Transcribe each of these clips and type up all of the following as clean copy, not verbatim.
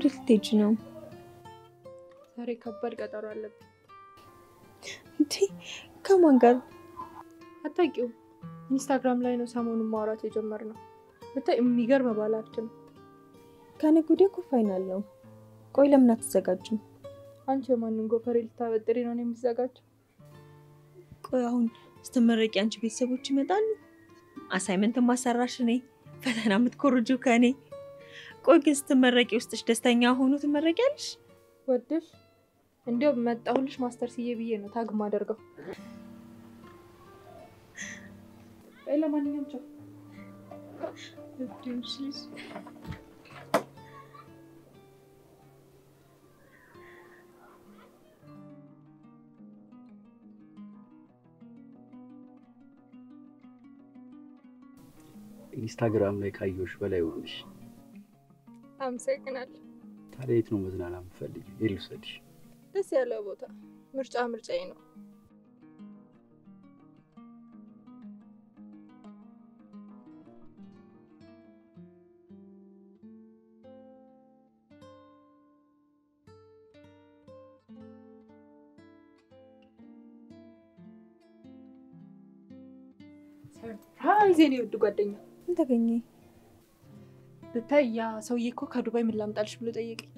ወዴት ልትሄጂ ነው? ዛሬ ከባድ ቀጠሮ አለብኝ። እንዴ ከማን ጋር? አታውቂውም? ኢንስታግራም ላይ ነው ሰሞኑን ማውራት የጀመርነው። ብታይ የሚገርም ባላችን። ከነገ ወዲያ እኮ ፋይናል ነው። ቆይ ለምን አትዘጋጅም? አንቺ የማንን ጎፈሬ ልታበጥሪ ነው የምትዘጋጀው? ቆይ አሁን ስትመረቂ አንቺ ቤተሰቦች ይመጣሉ? አሳይመንት ማሰራሽ ነኝ፣ ፈተና የምትኮርጂው ከኔ። ቆይ ግን ስትመረቂ ውስጥሽ ደስተኛ ሆኖ ትመረቂያለሽ? ወደሽ እንዴው መጣሁልሽ ማስተርስዬ ብዬ ነው ታግ ማደርገው። ለማንኛውም ቻው። እድምሽልሽ ኢንስታግራም ላይ ካየሁሽ በላይ ሆነሽ። አመሰግናለሁ። ታዲያ የት ነው መዝናናት የምትፈልጊው? የት ልውሰድሽ? ደስ ያለው ቦታ። ምርጫዬ ነው። ሰርፕራይዝ የኔ ውድ ጓደኛ። ምን ተገኘ? ብታይ ያ ሰውዬ እኮ ከዱባይ ምን ላምጣልሽ ብሎ ጠየቀኝ።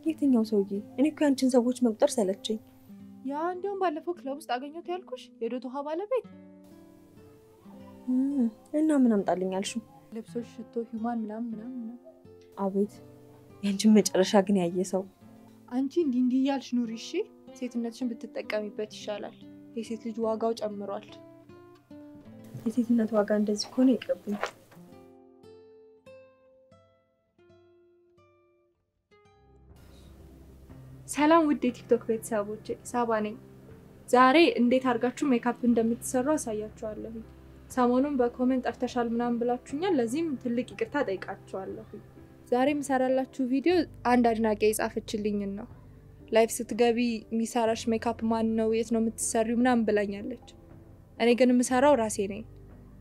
የትኛው ሰውዬ? እኔ እኮ ያንቺን ሰዎች መቁጠር ሰለቸኝ። ያ እንደውም ባለፈው ክለብ ውስጥ አገኘሁት ያልኩሽ የዶቶ ሀ ባለቤት። እና ምን አምጣልኝ አልሽው? ልብሶች፣ ሽቶ፣ ሂማን ምናምን። አቤት ያንቺን መጨረሻ ግን ያየ ሰው። አንቺ እንዲህ እያልሽ ኑሪ እሺ። ሴትነትሽን ብትጠቀሚበት ይሻላል። የሴት ልጅ ዋጋው ጨምሯል። የሴትነት ዋጋ እንደዚህ ከሆነ ይቅርብኝ። ሰላም ውድ የቲክቶክ ቤተሰቦቼ፣ ሳባ ነኝ። ዛሬ እንዴት አድርጋችሁ ሜካፕ እንደምትሰሩ አሳያችኋለሁ። ሰሞኑን በኮሜንት ጠፍተሻል ምናምን ብላችሁኛል። ለዚህም ትልቅ ይቅርታ ጠይቃችኋለሁ። ዛሬ የምሰራላችሁ ቪዲዮ አንድ አድናቂ የጻፈችልኝ ነው። ላይፍ ስትገቢ የሚሰራሽ ሜካፕ ማን ነው፣ የት ነው የምትሰሪው ምናምን ብላኛለች። እኔ ግን የምሰራው ራሴ ነኝ።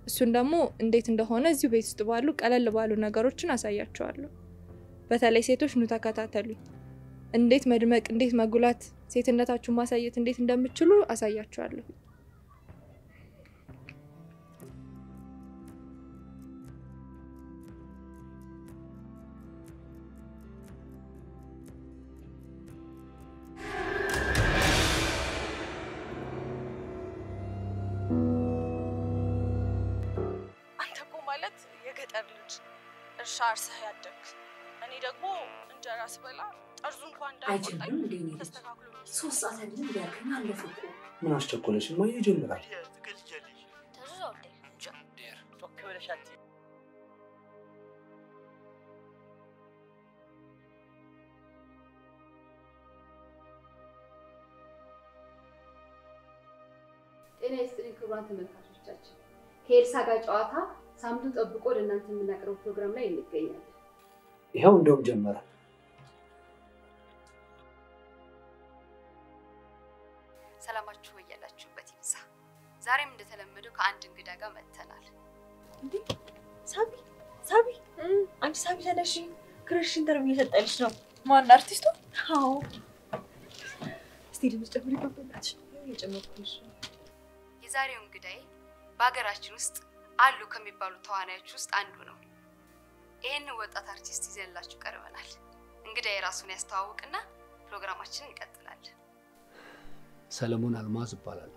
እሱን ደግሞ እንዴት እንደሆነ እዚሁ ቤት ውስጥ ባሉ ቀለል ባሉ ነገሮችን አሳያችኋለሁ። በተለይ ሴቶች ኑ ተከታተሉኝ። እንዴት መድመቅ፣ እንዴት መጉላት፣ ሴትነታችሁን ማሳየት እንዴት እንደምትችሉ አሳያችኋለሁ። እርሻ አርሰህ ያደግ እኔ ደግሞ እንጀራ ስበላ ጠርዙ እንኳን እንዳይቆጣኝ ተስተካክሎ 3 ሰዓት አይደለም ያልከኝ አለፈ እኮ። ምን አስቸኮለሽ? ማን ይጀምራል? ተዛው ዴር ቶክ ብለሻት ጤና ይስጥልኝ ክቡራን ተመልካቾቻችን። ከኤልሳ ጋር ጨዋታ ሳምንቱን ጠብቆ ለእናንተ የምናቀርበው ፕሮግራም ላይ እንገኛለን። ይሄው እንደውም ጀመረ። ሰላማችሁ ወያላችሁበት ይብዛ። ዛሬም እንደተለመደው ከአንድ እንግዳ ጋር መጥተናል። እንዴ ሳቢ አንቺ ሳቢ ተነሺ፣ ክረሽ ኢንተርቪው እየሰጠልሽ ነው። ማን አርቲስቱ? አዎ እስቲ ድምጽ ጨምሪ ባባላችሁ። እየጨመርኩልሽ። የዛሬው እንግዳዬ በሀገራችን ውስጥ አሉ ከሚባሉ ተዋናዮች ውስጥ አንዱ ነው። ይሄንን ወጣት አርቲስት ይዘንላችሁ ቀርበናል። እንግዳዬ ራሱን ያስተዋውቅና ፕሮግራማችንን እንቀጥላለን። ሰለሞን አልማዝ ይባላል።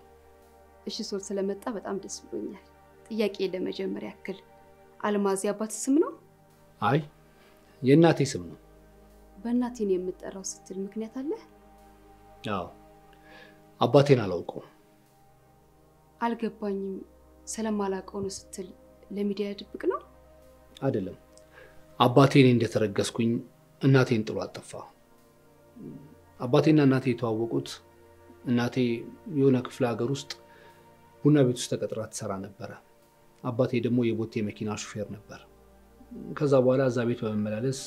እሺ ሶል ስለመጣ በጣም ደስ ብሎኛል። ጥያቄ ለመጀመር ያክል አልማዝ ያባት ስም ነው? አይ የእናቴ ስም ነው። በእናቴ ነው የምጠራው ስትል ምክንያት አለ? አዎ አባቴን አላውቀውም። አልገባኝም። ስለማላውቀው ነው ስትል ለሚዲያ ድብቅ ነው? አይደለም። አባቴን እንደተረገስኩኝ እናቴን ጥሎ አጠፋ። አባቴና እናቴ የተዋወቁት እናቴ የሆነ ክፍለ ሀገር ውስጥ ቡና ቤት ውስጥ ተቀጥራ ትሰራ ነበር። አባቴ ደግሞ የቦቴ መኪና ሹፌር ነበር። ከዛ በኋላ እዛ ቤት በመመላለስ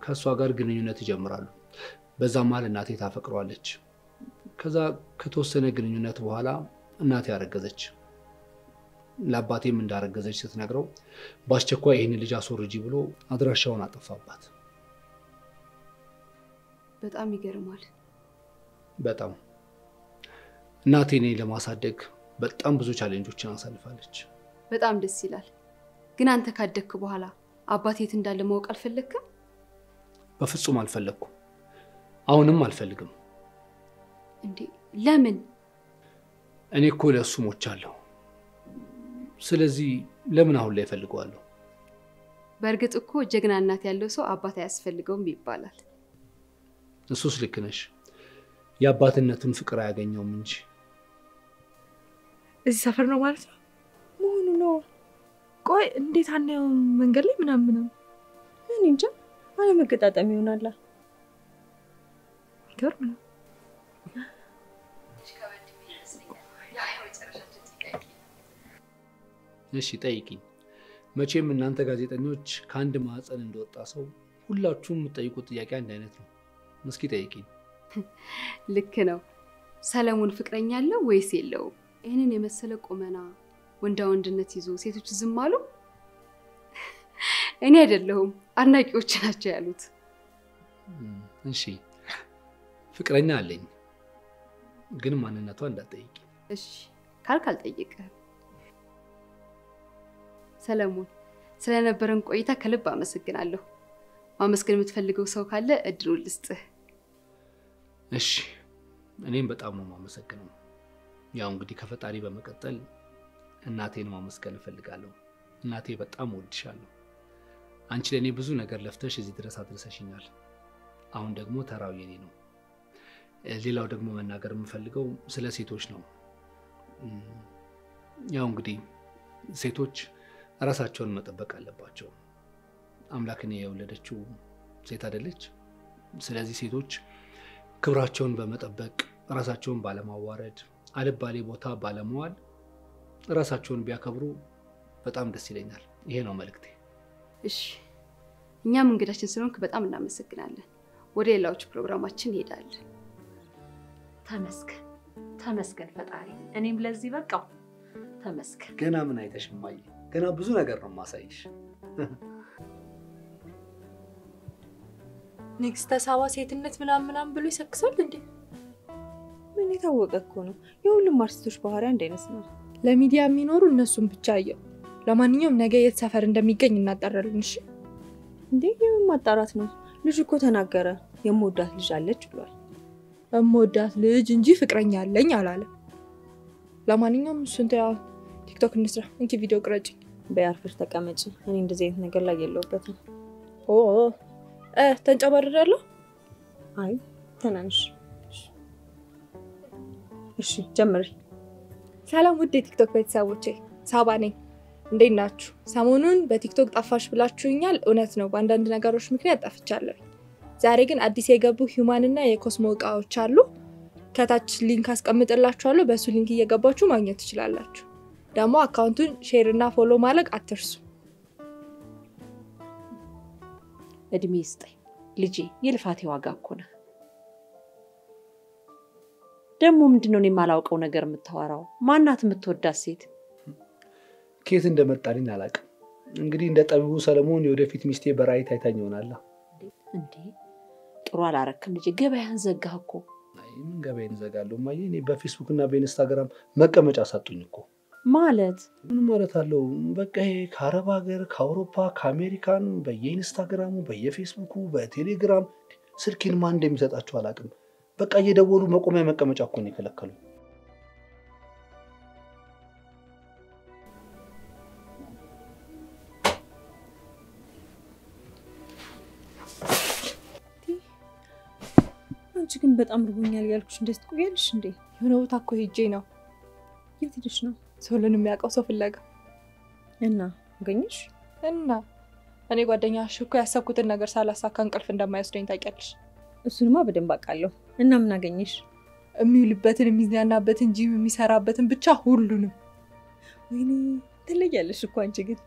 ከሷ ጋር ግንኙነት ይጀምራሉ። በዛ መሃል እናቴ ታፈቅሯለች። ከዛ ከተወሰነ ግንኙነት በኋላ እናቴ አረገዘች። ለአባቴም እንዳረገዘች ስትነግረው በአስቸኳይ ይሄን ልጅ አስወርጂ ብሎ አድራሻውን አጠፋባት። በጣም ይገርማል። በጣም እናቴ እኔን ለማሳደግ በጣም ብዙ ቻሌንጆችን አሳልፋለች። በጣም ደስ ይላል። ግን አንተ ካደግክ በኋላ አባቴ የት እንዳለ ማወቅ አልፈለግክም? በፍጹም አልፈለኩም። አሁንም አልፈልግም። እንዴ ለምን? እኔ እኮ ለእሱ ሞቻለሁ። ስለዚህ ለምን አሁን ላይ እፈልገዋለሁ? በእርግጥ እኮ ጀግና እናት ያለው ሰው አባት አያስፈልገውም ይባላል። እሱስ ልክ ነሽ። የአባትነቱን ፍቅር አያገኘውም እንጂ። እዚህ ሰፈር ነው ማለት ነው መሆኑ ነው። ቆይ እንዴት አናየው መንገድ ላይ ምናምን ነው? እኔ እንጃ አለመገጣጠም ይሆናል። ይገርም ነው። እሺ ጠይቂኝ። መቼም እናንተ ጋዜጠኞች ከአንድ ማህፀን እንደወጣ ሰው ሁላችሁም የምትጠይቁት ጥያቄ አንድ አይነት ነው። እስኪ ጠይቂኝ። ልክ ነው። ሰለሞን ፍቅረኛ አለው ወይስ የለውም? ይህንን የመሰለ ቁመና ወንዳ ወንድነት ይዞ ሴቶች ዝም አሉ? እኔ አይደለሁም አድናቂዎች ናቸው ያሉት። እሺ ፍቅረኛ አለኝ፣ ግን ማንነቷ እንዳትጠይቂ። እሺ ካልክ አልጠይቅህም። ሰለሞን ስለነበረን ቆይታ ከልብ አመሰግናለሁ። ማመስገን የምትፈልገው ሰው ካለ እድሉን ልስጥህ። እሺ እኔም በጣም ነው የማመሰግነው። ያው እንግዲህ ከፈጣሪ በመቀጠል እናቴን ማመስገን እፈልጋለሁ። እናቴ በጣም እወድሻለሁ። አንቺ ለኔ ብዙ ነገር ለፍተሽ እዚህ ድረስ አድርሰሽኛል። አሁን ደግሞ ተራው የኔ ነው። ሌላው ደግሞ መናገር የምፈልገው ስለ ሴቶች ነው። ያው እንግዲህ ሴቶች ራሳቸውን መጠበቅ አለባቸው። አምላክን የወለደችው ሴት አይደለች? ስለዚህ ሴቶች ክብራቸውን በመጠበቅ ራሳቸውን ባለማዋረድ አልባሌ ቦታ ባለመዋል ራሳቸውን ቢያከብሩ በጣም ደስ ይለኛል። ይሄ ነው መልእክቴ። እሺ እኛም እንግዳችን ስለሆንክ በጣም እናመሰግናለን። ወደ ሌላዎች ፕሮግራማችን እንሄዳለን። ተመስገን ተመስገን ፈጣሪ፣ እኔም ለዚህ በቃው። ተመስገን። ገና ምን አይተሽ ማይ? ገና ብዙ ነገር ነው ማሳይሽ። ንግስተ ሳባ ሴትነት ምናምን ብሎ ይሰክሳል እንዴ? ምን የታወቀ እኮ ነው። የሁሉም አርቲስቶች ባህሪ አንድ አይነት ነው። ለሚዲያ የሚኖሩ እነሱን ብቻ አየው። ለማንኛውም ነገ የት ሰፈር እንደሚገኝ እናጣራለን። እሺ እንዴ የምን ማጣራት ነው? ልጅ እኮ ተናገረ። የምወዳት ልጅ አለች ብሏል። የምወዳት ልጅ እንጂ ፍቅረኛ አለኝ አላለም። ለማንኛውም እሱን ተያው። ቲክቶክ እንስራ። እንኪ ቪዲዮ ቅረጭ። በያርፍሽ ተቀመጪ። እኔ እንደዚህ አይነት ነገር ላይ የለውበትም። ተንጨባረራለሁ። አይ ተናንሽ። እሺ ጀምሪ። ሰላም ውድ የቲክቶክ ቤተሰቦቼ፣ ሳባ ነኝ። እንዴት ናችሁ? ሰሞኑን በቲክቶክ ጠፋሽ ብላችሁኛል። እውነት ነው፣ በአንዳንድ ነገሮች ምክንያት ጠፍቻለሁ። ዛሬ ግን አዲስ የገቡ ሂውማን እና የኮስሞ እቃዎች አሉ። ከታች ሊንክ አስቀምጥላችኋለሁ። በሱ ሊንክ እየገባችሁ ማግኘት ትችላላችሁ። ደግሞ አካውንቱን ሼር እና ፎሎ ማድረግ አትርሱ። እድሜ ይስጠኝ ልጄ፣ የልፋቴ ዋጋ እኮ ነው። ደግሞ ምንድነው የማላውቀው ነገር የምታወራው? ማናት የምትወዳት ሴት? ከየት እንደመጣልኝ አላውቅም። እንግዲህ እንደ ጠቢቡ ሰለሞን የወደፊት ሚስቴ በራእይ ታይታኝ ይሆናል። እንዴ ጥሩ አላረክም ልጄ፣ ገበያህን ዘጋህ እኮ። አይ ምን ገበያዬን ዘጋለሁ ማየ? እኔ በፌስቡክ እና በኢንስታግራም መቀመጫ ሳጡኝ እኮ። ማለት ምን ማለት አለው? በቃ ይሄ ከአረብ ሀገር፣ ከአውሮፓ፣ ከአሜሪካን በየኢንስታግራሙ፣ በየፌስቡኩ፣ በቴሌግራም ስልኬን ማን እንደሚሰጣቸው አላውቅም። በቃ እየደወሉ መቆሚያ መቀመጫ እኮ ነው የከለከሉ። አንቺ ግን በጣም ርቦኛል ያልኩሽ እንዴት ትቆያለሽ እንዴ? የሆነ ቦታ እኮ ሄጄ ነው። የት ሄደሽ ነው? ሰውን የሚያውቀው ሰው ፍለጋ። እና አገኘሽ? እና እኔ ጓደኛሽ እኮ ያሰብኩትን ነገር ሳላሳካ እንቅልፍ እንደማይወስደኝ ታውቂያለሽ። እሱንማ በደንብ አውቃለሁ። እና ምን አገኘሽ? የሚውልበትን፣ የሚዝናናበትን፣ ጂም የሚሰራበትን ብቻ ሁሉንም። ወይኔ ትለያለሽ እኮ አንቺ ግን።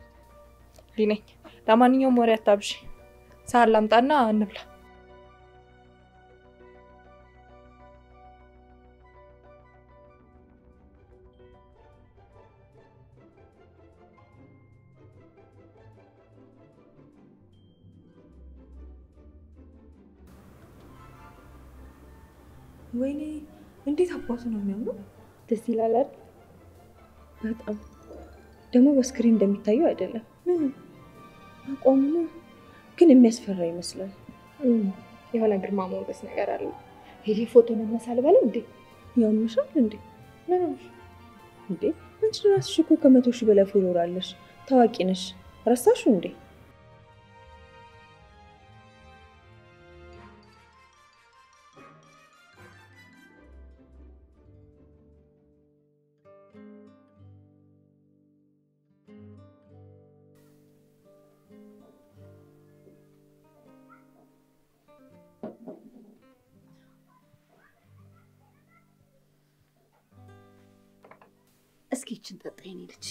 ሊነኝ ለማንኛውም ወሬ አታብሺ። ሳር ላምጣና እንብላ። ወይኔ እንዴት አባቱ ነው የሚያምረው! ደስ ይላል አይደል? በጣም ደግሞ በስክሪን እንደሚታየው አይደለም። ምን አቋሙ ነው ግን የሚያስፈራ ይመስላል። የሆነ ግርማ ሞገስ ነገር አለ። ሄዲ ፎቶ መነሳል በለው እንዴ? ያምሻል እንዴ? ምን እንዴ? አንቺ ራስሽ እኮ ከ100,000 በላይ ፎሎወር አለሽ። ታዋቂ ነሽ። ረሳሹ እንዴ? እስኪ እችን ጠጣ የኔ ልጅ።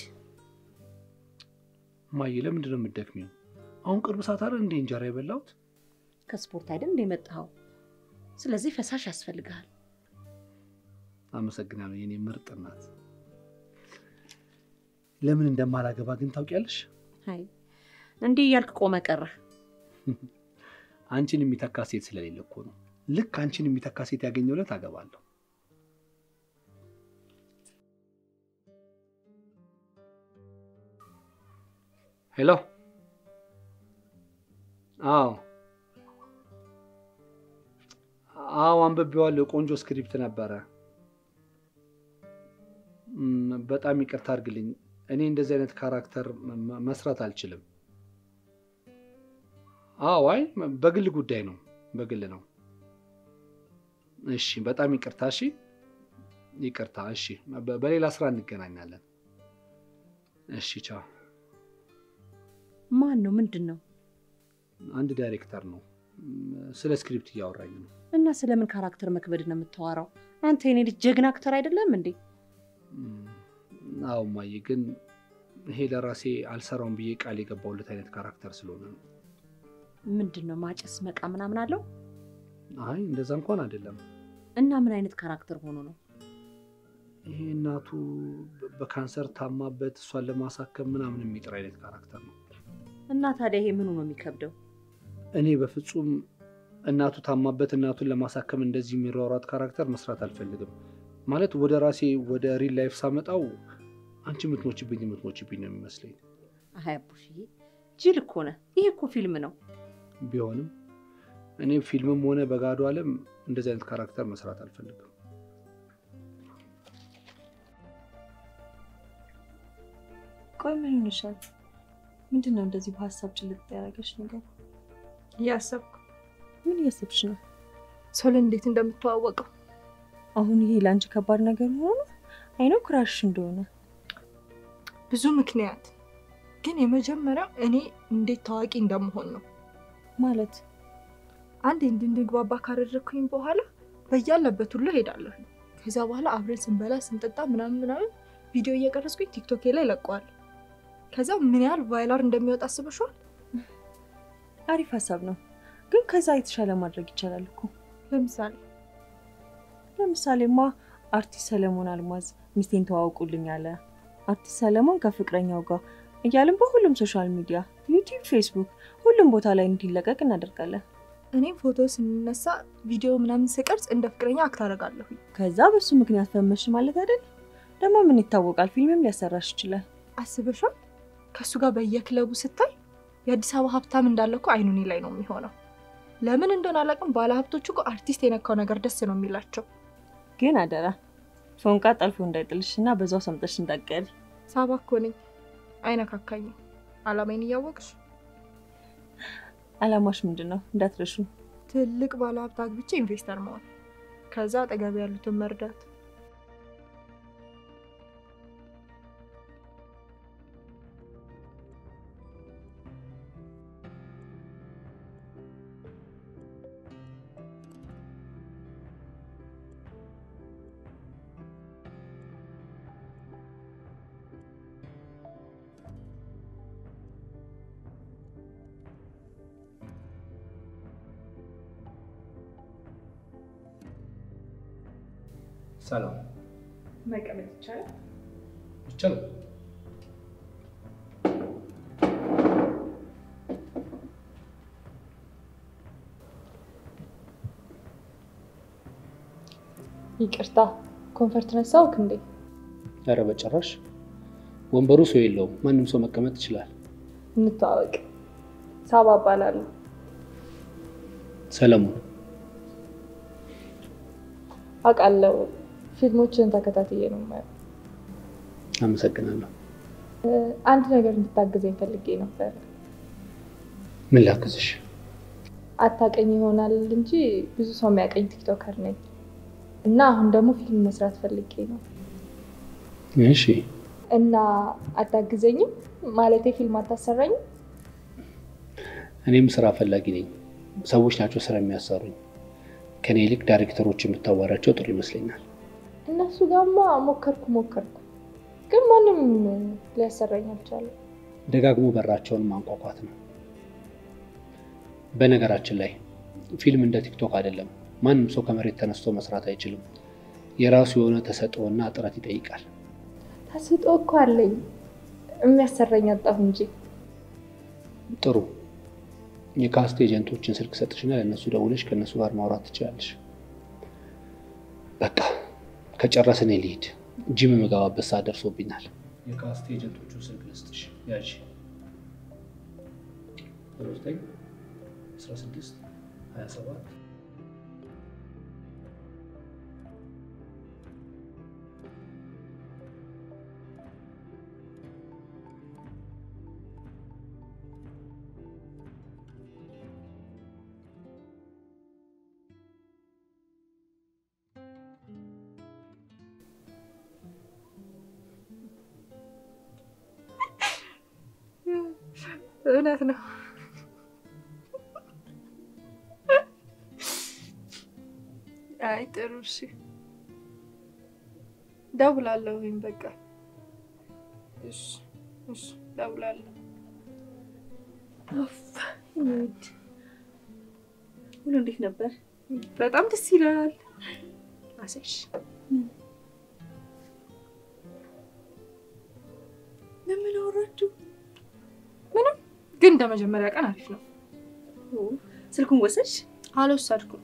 ማዬ ለምንድን ነው የምትደክሚው? አሁን ቅርብ ሰዓት አይደል እንዴ እንጀራ የበላሁት? ከስፖርት አይደል እንደ መጣው። ስለዚህ ፈሳሽ ያስፈልጋል። አመሰግናለሁ የኔ ምርጥ እናት። ለምን እንደማላገባ ግን ታውቂያለሽ? አይ እንዴ ያልክ ቆመ ቀረ። አንቺን የሚተካ ሴት ስለሌለ እኮ ነው። ልክ አንቺን የሚተካ ሴት ያገኘውለት አገባለሁ። ሄሎ አዎ አንብቤዋለሁ። ቆንጆ ስክሪፕት ነበረ። በጣም ይቅርታ አድርግልኝ። እኔ እንደዚህ አይነት ካራክተር መስራት አልችልም። አይ በግል ጉዳይ ነው፣ በግል ነው። እሺ በጣም ይቅርታ። እሺ ይቅርታ። እሺ በሌላ ስራ እንገናኛለን። እሺ ቻው። ማን ነው? ምንድን ነው? አንድ ዳይሬክተር ነው። ስለ ስክሪፕት እያወራኝ ነው። እና ስለምን ካራክተር መክበድ ነው የምታወራው? አንተ የኔ ልጅ ጀግና አክተር አይደለም እንዴ? አዎ ማዬ፣ ግን ይሄ ለራሴ አልሰራውም ብዬ ቃል የገባውለት አይነት ካራክተር ስለሆነ ነው። ምንድን ነው? ማጨስ መቃ ምናምን አለው? አይ እንደዛ እንኳን አይደለም። እና ምን አይነት ካራክተር ሆኖ ነው? ይሄ እናቱ በካንሰር ታማበት እሷን ለማሳከም ምናምን የሚጥር አይነት ካራክተር ነው። እና ታዲያ ይሄ ምኑ ነው የሚከብደው? እኔ በፍጹም እናቱ ታማበት እናቱን ለማሳከም እንደዚህ የሚሯሯጥ ካራክተር መስራት አልፈልግም። ማለት ወደ ራሴ ወደ ሪል ላይፍ ሳመጣው አንቺ የምትሞችብኝ ነው የሚመስለኝ። አይ አቡሽዬ ጅል እኮ ነህ። ይሄ እኮ ፊልም ነው። ቢሆንም እኔ ፊልምም ሆነ በጋዶ ዓለም እንደዚህ አይነት ካራክተር መስራት አልፈልግም። ቆይ ምን ሆነሻል? ምንድን ነው እንደዚህ በሀሳብ ጭልጥ ያደረገሽ ነገር? እያሰብኩ። ምን እያሰብሽ ነው? ሶልን እንዴት እንደምትዋወቀው። አሁን ይሄ ለአንቺ ከባድ ነገር ሆኖ አይነው ክራሽ እንደሆነ ብዙ ምክንያት፣ ግን የመጀመሪያው እኔ እንዴት ታዋቂ እንደምሆን ነው። ማለት አንድ እንድንግባባ ካደረኩኝ በኋላ በያለበት ሁሉ ሄዳለሁ። ከዛ በኋላ አብረን ስንበላ ስንጠጣ ምናምን ቪዲዮ እየቀረጽኩኝ ቲክቶክ ላይ ለቀዋል። ከዛ ምን ያህል ቫይራል እንደሚወጣ አስበሽዋል? አሪፍ ሀሳብ ነው፣ ግን ከዛ የተሻለ ማድረግ ይቻላል እኮ። ለምሳሌማ አርቲስት ሰለሞን አልማዝ ሚስቴን ተዋውቁልኝ አለ። አርቲስት ሰለሞን ከፍቅረኛው ጋር እያልን በሁሉም ሶሻል ሚዲያ ዩቲዩብ፣ ፌስቡክ ሁሉም ቦታ ላይ እንዲለቀቅ እናደርጋለን። እኔም ፎቶ ስንነሳ ቪዲዮ ምናምን ስቀርጽ እንደ ፍቅረኛ አክት አደርጋለሁ። ከዛ በሱ ምክንያት ፈመሽ ማለት አይደል? ደግሞ ምን ይታወቃል፣ ፊልምም ሊያሰራሽ ይችላል። አስበሻል? ከሱ ጋር በየክለቡ ስታይ የአዲስ አበባ ሀብታም እንዳለ እኮ አይኑኒ ላይ ነው የሚሆነው። ለምን እንደሆነ አላውቅም፣ ባለ ሀብቶቹ እኮ አርቲስት የነካው ነገር ደስ ነው የሚላቸው። ግን አደራ ፎንቃ ጠልፎ እንዳይጥልሽና በዛው ሰምጠሽ እንዳትቀሪ። ሳባ እኮ ነኝ፣ አይነካካኝም። አላማዬን እያወቅሽ። አላማሽ ምንድነው? እንዳትረሹ። ትልቅ ባለ ሀብት አግብቼ ኢንቨስተር መሆን፣ ከዛ አጠገብ ያሉትን መርዳት። ሰላም። መቀመጥ ይቻላል? ይቻላል። ይቅርታ ኮንፈርት ነሳውክ እንዴ? ኧረ በጭራሽ። ወንበሩ ሰው የለውም፣ ማንም ሰው መቀመጥ ይችላል። እንተዋወቅ። ሳባ እባላለሁ። ሰለሞን። አውቃለሁ፣ ፊልሞችን ተከታትዬ ነው የማየው። አመሰግናለሁ። አንድ ነገር እንድታግዘኝ ፈልጌ ነበር። ምን ላግዝሽ? አታውቀኝ ይሆናል እንጂ ብዙ ሰው የሚያውቀኝ ቲክቶከር ነኝ እና አሁን ደግሞ ፊልም መስራት ፈልጌ ነው። እሺ። እና አታግዘኝም? ማለቴ ፊልም አታሰራኝም? እኔም ስራ ፈላጊ ነኝ። ሰዎች ናቸው ስራ የሚያሰሩኝ። ከኔ ይልቅ ዳይሬክተሮች የምታዋራቸው ጥሩ ይመስለኛል። እነሱ ጋማ ሞከርኩ ግን ማንም ሊያሰራኝ አልቻለም። ደጋግሞ በራቸውን ማንኳኳት ነው። በነገራችን ላይ ፊልም እንደ ቲክቶክ አይደለም። ማንም ሰው ከመሬት ተነስቶ መስራት አይችልም። የራሱ የሆነ ተሰጥኦና ጥረት ይጠይቃል። ተሰጥኦ እኮ አለኝ፣ የሚያሰራኝ አጣሁ እንጂ። ጥሩ። የካስት ኤጀንቶችን ስልክ ሰጥሽና ለነሱ ደውለሽ ከነሱ ጋር ማውራት ትችላለሽ። በቃ ከጨረስን ልሂድ። ጂም የምገባበት ሰዓት ደርሶብኛል። የካስት ኤጀንቶቹን ስልክ ልስጥሽ። ያዥ 16 27 እውነት ነው። አይ ጥሩ እሺ፣ ደውላለሁ። በቃ እሺ ደውላለሁ። ሁሉ እንዴት ነበር? በጣም ደስ ይላል። አሰሽ ለምን አወራችሁ? ምንም፣ ግን እንደመጀመሪያ ቀን አሪፍ ነው። ስልኩን ወሰድሽ? አልወሰድኩም።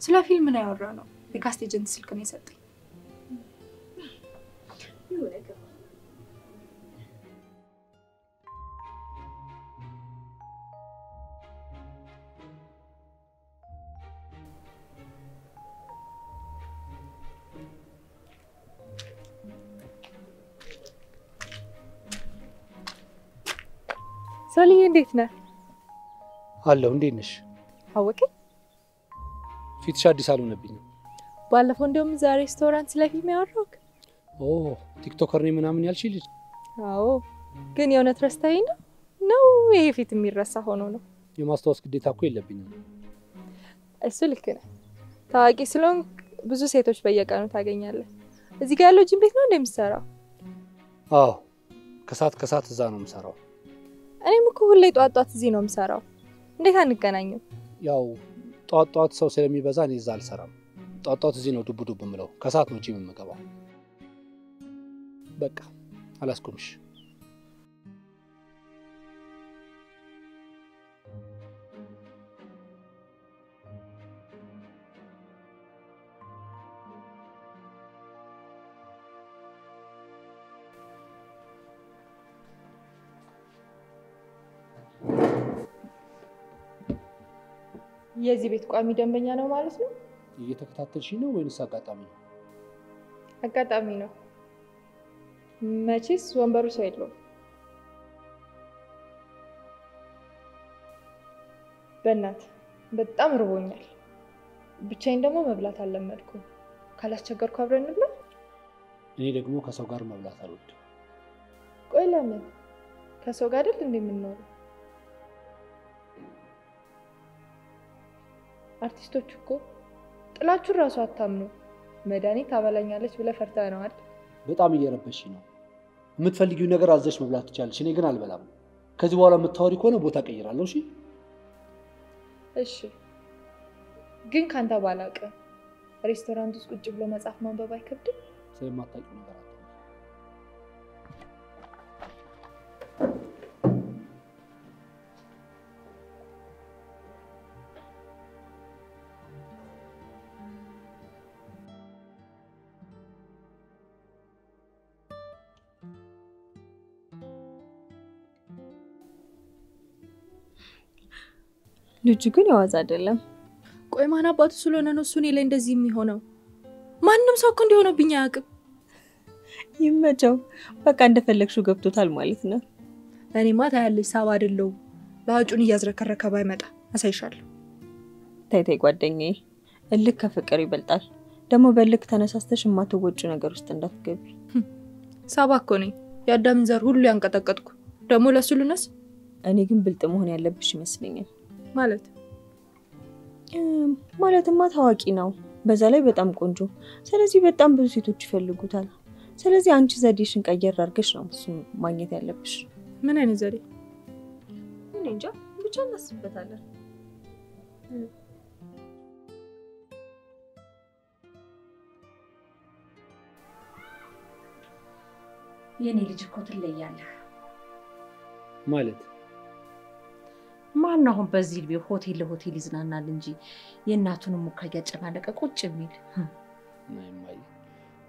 ስለ ፊልም ነው ያወራነው። የካስት ኤጀንት ስልክ ነው የሰጠኝ። ሰልዬ እንዴት ነህ? አለሁ። እንዴት ነሽ? አወቀኝ። ፊትሽ አዲስ አልሆነብኝም። ባለፈው እንደውም ዛሬ ሬስቶራንት ስለ ፊልም ያወራሁት። ቲክቶከር ነኝ ምናምን ያልሽ ልጅ? አዎ፣ ግን የእውነት ረስታኝ ነው ይሄ ፊት የሚረሳ ሆኖ ነው? የማስታወስ ግዴታ እኮ የለብኝም። እሱ ልክ ነህ። ታዋቂ ስለሆንክ ብዙ ሴቶች በየቀኑ ታገኛለህ። እዚህ ጋር ያለው ጂም ቤት ነው እንደምትሰራው? አዎ፣ ከሰዓት እዛ ነው የምሰራው። እኔም እኮ ሁሌ ጧት እዚህ ነው የምሰራው። እንዴት አንገናኝም? ያው ጧት ሰው ስለሚበዛ እኔ እዛ አልሰራም። ጧት እዚህ ነው ዱብ የምለው። ከሰዓት ነው ጂም የምገባው። በቃ አላስቆምሽ። የዚህ ቤት ቋሚ ደንበኛ ነው ማለት ነው? እየተከታተልሽኝ ነው ወይንስ አጋጣሚ ነው? አጋጣሚ ነው። መቼስ ወንበሩ ሰው የለውም። በእናትህ በጣም ርቦኛል። ብቻዬን ደግሞ መብላት አልለመድኩም። ካላስቸገርኩ አብረን እንብላ። እኔ ደግሞ ከሰው ጋር መብላት አልወድም። ቆይ ለምን? ከሰው ጋር አይደል እንደምንኖረው? አርቲስቶች እኮ ጥላችሁን ራሱ አታምኑ። መድኃኒት ታበላኛለች ብለህ ፈርተህ ነው አይደል? በጣም እየረበሽ ነው። የምትፈልጊው ነገር አዘሽ መብላት ትችላለሽ። እኔ ግን አልበላም። ከዚህ በኋላ የምታወሪ ከሆነ ቦታ ቀይራለሁ። እሺ እሺ። ግን ካንተ ባላቀ ሬስቶራንት ውስጥ ቁጭ ብሎ መጽሐፍ ማንበብ አይከብድም? ስለማታውቂው ነገር አታውቂ። ልጁ ግን ያዋዝ አይደለም። ቆይ ማን አባቱ ስለሆነ ነው እሱ እኔ ላይ እንደዚህ የሚሆነው? ማንም ሰው እኮ እንዲሆነብኝ አያውቅም። ይመቸው። በቃ እንደፈለግሽው ገብቶታል ማለት ነው። እኔማ ታያለሽ ሳባ አይደለሁም። ለአጩን እያዝረከረከ ባይመጣ አሳይሻለሁ። ታይታይ ጓደኛዬ፣ እልክ ከፍቅር ይበልጣል። ደግሞ በልክ ተነሳስተሽ የማትወጪ ነገር ውስጥ እንዳትገቢ። ሳባ እኮ ነኝ የአዳምን ዘር ሁሉ ያንቀጠቀጥኩ። ደግሞ ለሱ ልነስ? እኔ ግን ብልጥ መሆን ያለብሽ ይመስለኛል። ማለትማ ታዋቂ ነው፣ በዛ ላይ በጣም ቆንጆ። ስለዚህ በጣም ብዙ ሴቶች ይፈልጉታል። ስለዚህ አንቺ ዘዴሽን ቀየር አድርገሽ ነው እሱ ማግኘት ያለብሽ። ምን አይነት ዘዴ? እኔ እንጃ፣ ብቻ እናስብበታለን። የኔ ልጅ እኮ ትለያለህ ማለት ማን ነው አሁን በዚህ ልቤ ሆቴል ለሆቴል ይዝናናል እንጂ የእናቱን ሙካ ያጨማለቀ ቁጭ የሚል ማይ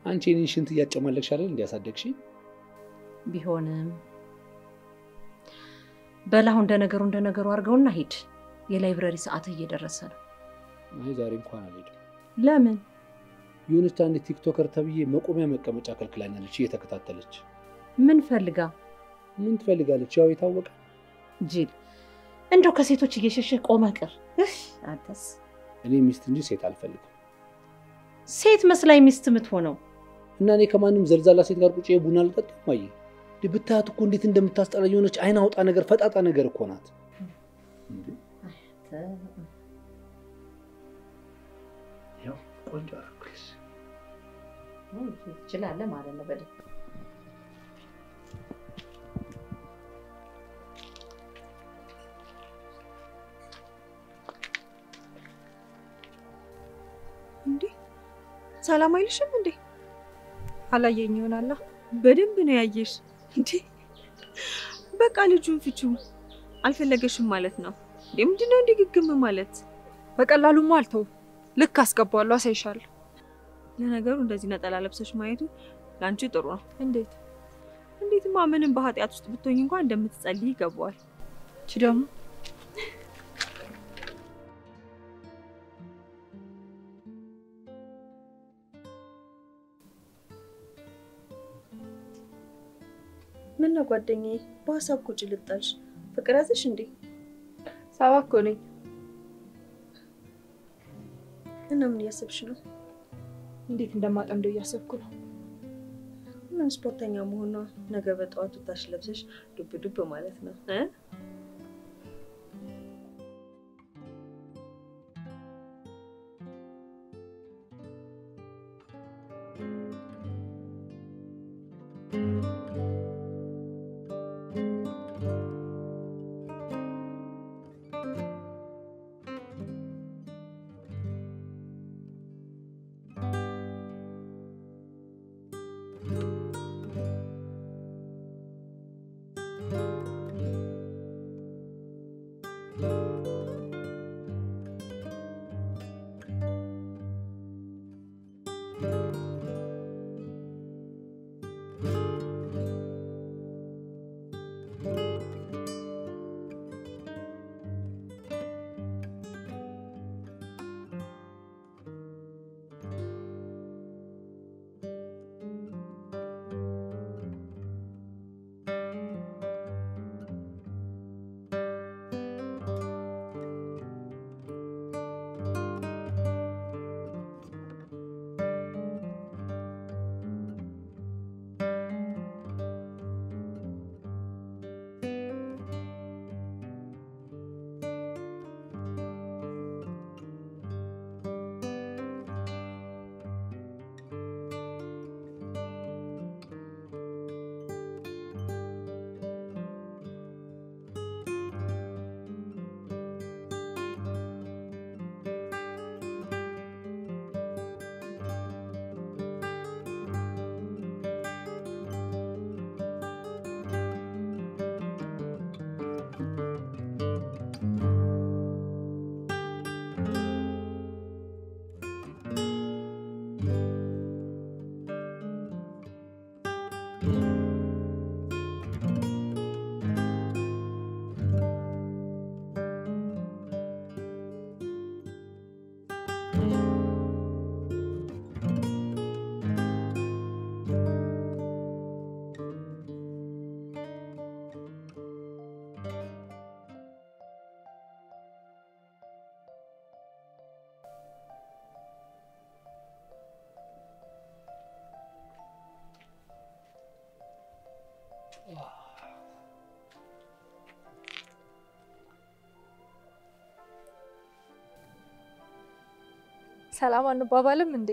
አንቺ እኔን ሽንት ያጨማለቅሽ አይደል እንዲያሳደግሽ ቢሆንም በላው እንደነገሩ አርገውና ሂድ። የላይብረሪ ሰዓት እየደረሰ ነው። አይ ዛሬ እንኳን አልሄድም። ለምን? ዩኒት አንድ ቲክቶከር ተብዬ መቆሚያ መቀመጫ ከልክላኛለች እየተከታተለች። ምን ፈልጋ? ምን ትፈልጋለች? ያው የታወቀ ጂል እንደው ከሴቶች እየሸሸህ ቆመህ ቀር። አንተስ? እኔ ሚስት እንጂ ሴት አልፈልግም። ሴት መስላይ ሚስት የምትሆነው እና እኔ ከማንም ዘልዛላ ሴት ጋር ቁጭ ቡና አልጠጣም። ማየ ብታያት እኮ እንዴት እንደምታስጠላ የሆነች አይን አውጣ ነገር ፈጣጣ ነገር እኮ ናት። ያው ቆንጆ አርኩስ ትችላለህ ማለት ነው። በደንብ እንዴ ሰላም አይልሽም እንዴ? አላየኝ ይሆናል። በደንብ ነው ያየሽ እንዴ? በቃ ልጁን ፍቺው አልፈለገሽም ማለት ነው። ምንድነው እንዴ ግግም ማለት? በቀላሉ ማልተው ልክ አስገባዋለሁ፣ አሳይሻለሁ። ለነገሩ እንደዚህ ነጠላ ለብሰሽ ማየቱ ላንቺ ጥሩ ነው። እንዴት ማመንም በኃጢያት ውስጥ ብትሆኝ እንኳን እንደምትጸልይ ይገባዋል። እቺ ደግሞ ምን ነው ጓደኛዬ፣ በሀሳብ ቁጭ ልጣልሽ? ፍቅር ያዘሽ እንዴ? ሳባ እኮ ነኝ። እና ምን እያሰብሽ ነው? እንዴት እንደማጠምደው እያሰብኩ ነው። ምን ስፖርተኛ መሆን ነው? ነገ በጠዋቱ ታሽ ለብሰሽ ዱብ ዱብ ማለት ነው እ ሰላም አንባባልም እንዴ?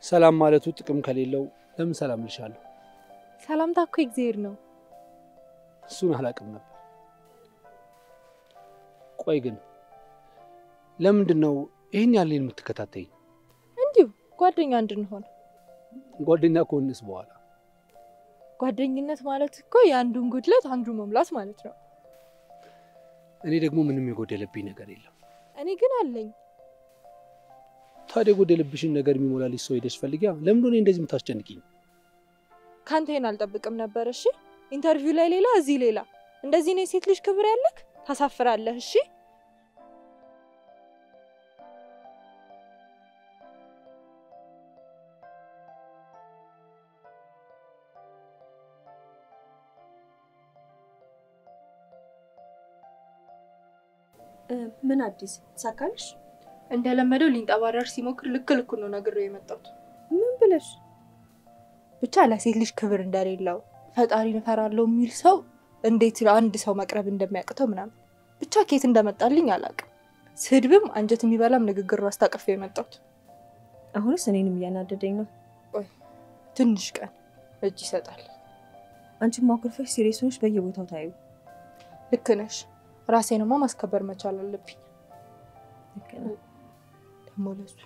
ሰላም ማለቱ ጥቅም ከሌለው ለምን ሰላም ልሻለሁ? ሰላምታ እኮ እግዚአብሔር ነው። እሱን አላውቅም ነበር። ቆይ ግን ለምንድን ነው ይሄን ያህል የምትከታተይ? እንዲሁ ጓደኛ እንድንሆን። ጓደኛ ከሆንስ በኋላ? ጓደኝነት ማለት እኮ የአንዱን ጉድለት አንዱ መሙላት ማለት ነው። እኔ ደግሞ ምንም የጎደለብኝ ነገር የለም። እኔ ግን አለኝ። ታዲያ የጎደለብሽን ነገር የሚሞላልሽ ሰው ሄደሽ ፈልጊያ። ለምን ነው እንደዚህ የምታስጨንቂኝ? ካንተ ይሄን አልጠብቅም ነበር። እሺ ኢንተርቪው ላይ ሌላ እዚህ ሌላ። እንደዚህ ነው የሴት ልጅ ክብር ያለክ? ታሳፍራለህ። እሺ ምን አዲስ ሳካልሽ? እንደለመደው ሊንጠባረር ሲሞክር ልክ ነው ነግሬው የመጣሁት። ምን ብለሽ? ብቻ ለሴት ልጅ ክብር እንደሌለው ፈጣሪን እፈራለሁ የሚል ሰው እንዴት አንድ ሰው መቅረብ እንደሚያቅተው ምናምን ብቻ ኬት እንደመጣልኝ አላውቅም። ስድብም አንጀት የሚበላም ንግግር ራስ ታቀፈ የመጣሁት። አሁንስ እኔንም እያናደደኝ ነው። ቆይ ትንሽ ቀን እጅ ይሰጣል። አንቺ ማኩርፈሽ ሲሪየስ ሆነሽ በየቦታው ታዩ። ልክ ነሽ። ራሴንማ ማስከበር መቻል አለብኝ። ልክ ነው። ደሞ ለሱ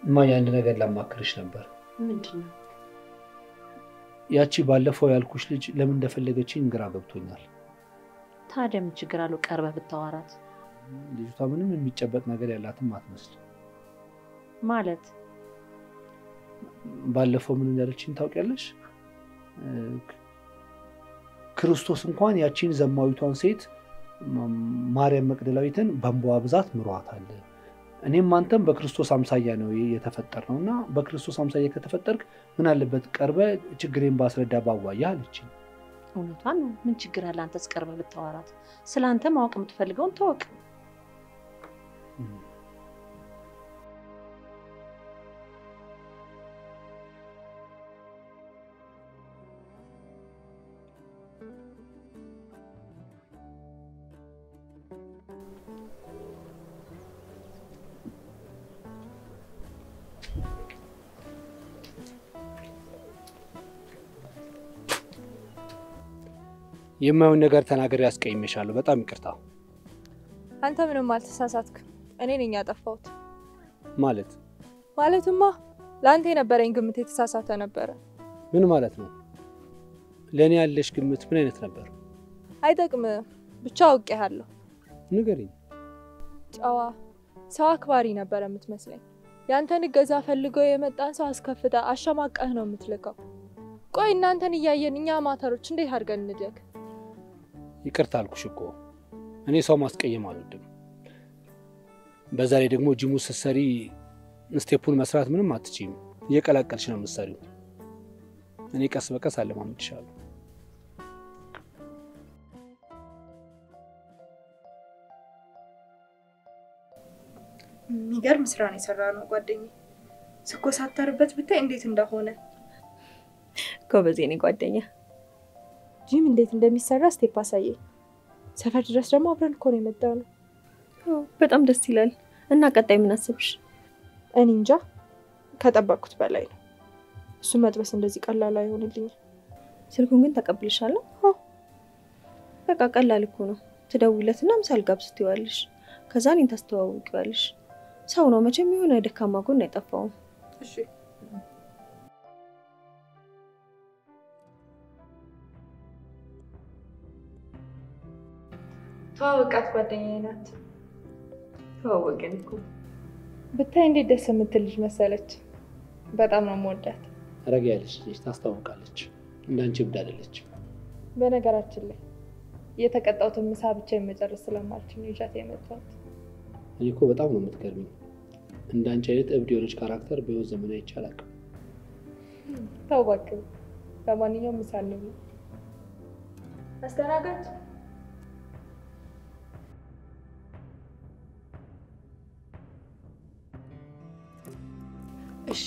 ማን አንድ ነገር ለማክርሽ ነበር። ምንድነው? ያቺ ባለፈው ያልኩሽ ልጅ ለምን እንደፈለገችኝ ግራ ገብቶኛል። ታዲያ ምን ችግር አለው ቀርበህ ብታወራት? ልጅቷ ምንም የሚጨበጥ ነገር ያላትም አትመስል። ማለት ባለፈው ምን እንዳለችኝ ታውቂያለሽ? ክርስቶስ እንኳን ያቺን ዘማዊቷን ሴት ማርያም መቅደላዊትን በእንባዋ ብዛት ምሯታል። እኔም አንተም በክርስቶስ አምሳያ ነው የተፈጠርነውና በክርስቶስ አምሳያ ከተፈጠርክ ምን አለበት ቀርበ ችግሬን ባስረዳ ባዋያ አለችኝ። እውነቷን ነው። ምን ችግር አለ አንተስ ቀርበህ ብታወራት? ስላንተ ማወቅ የምትፈልገውን ተወቅ። የማይሆን ነገር ተናግሬ ያስቀይሜሻለሁ። በጣም ይቅርታ። አንተ ምንም አልተሳሳትክም። እኔ ነኝ ያጠፋሁት። ማለትማ ለአንተ የነበረኝ ግምት የተሳሳተ ነበረ። ምን ማለት ነው? ለእኔ ያለሽ ግምት ምን አይነት ነበር? አይጠቅምም። ብቻ አውቄሃለሁ። ንገሪኝ። ጨዋ ሰው አክባሪ ነበር የምትመስለኝ። ያንተን እገዛ ፈልገው የመጣን ሰው አስከፍታ አሸማቀህ ነው የምትልከው። ቆይ እናንተን እያየን እኛ አማተሮች እንዴት አድርገን እንደግ? ይቅርታ አልኩሽ እኮ እኔ ሰው ማስቀየም አልወድም። በዛ ላይ ደግሞ ጂሙ ስትሰሪ ስቴፑን መስራት ምንም አትችይም። እየቀላቀልሽ ነው የምትሰሪው። እኔ ቀስ በቀስ አለማምድሻለሁ። የሚገርም ስራ ነው የሰራነው ጓደኛዬ። ስኮሳተርበት ብታይ እንዴት እንደሆነ። ጎበዝ የኔ ጓደኛ። ጂም እንዴት እንደሚሰራ ስቴፕ አሳየኝ። ሰፈር ድረስ ደግሞ አብረን እኮ ነው የመጣነው። በጣም ደስ ይላል። እና ቀጣይ ምን አሰብሽ? እኔ እንጃ፣ ከጠበቅኩት በላይ ነው። እሱ መጥበስ እንደዚህ ቀላል አይሆንልኝም። ስልኩን ግን ተቀብልሻለሁ? በቃ ቀላል እኮ ነው። ትደውይለትና ምሳል ጋብዝ ትይዋለሽ። ከዛ እኔን ታስተዋውቂዋለሽ። ሰው ነው መቼም የሆነ ደካማ ጎን አይጠፋውም። እሺ ተዋወቃት። ጓደኛዬ ናት። ተዋወቅን እኮ። ብታይ እንዴት ደስ የምትል ልጅ መሰለች። በጣም ነው የምወዳት። ረጋ ያለች ልጅ ታስታውቃለች። እንዳንቺ እብድ አይደለች። በነገራችን ላይ የተቀጣሁትን ምሳ ብቻ የመጨረስ ስለማልችል ነው ይዣት የመጣሁት። እኔ እኮ በጣም ነው የምትገርሚኝ። እንዳንቺ አይነት እብድ የሆነች ካራክተር በህይወት ዘመን አይቼ አላውቅም። ተው እባክህ። ለማንኛውም ምሳ ነው አስተናጋጅ። እሺ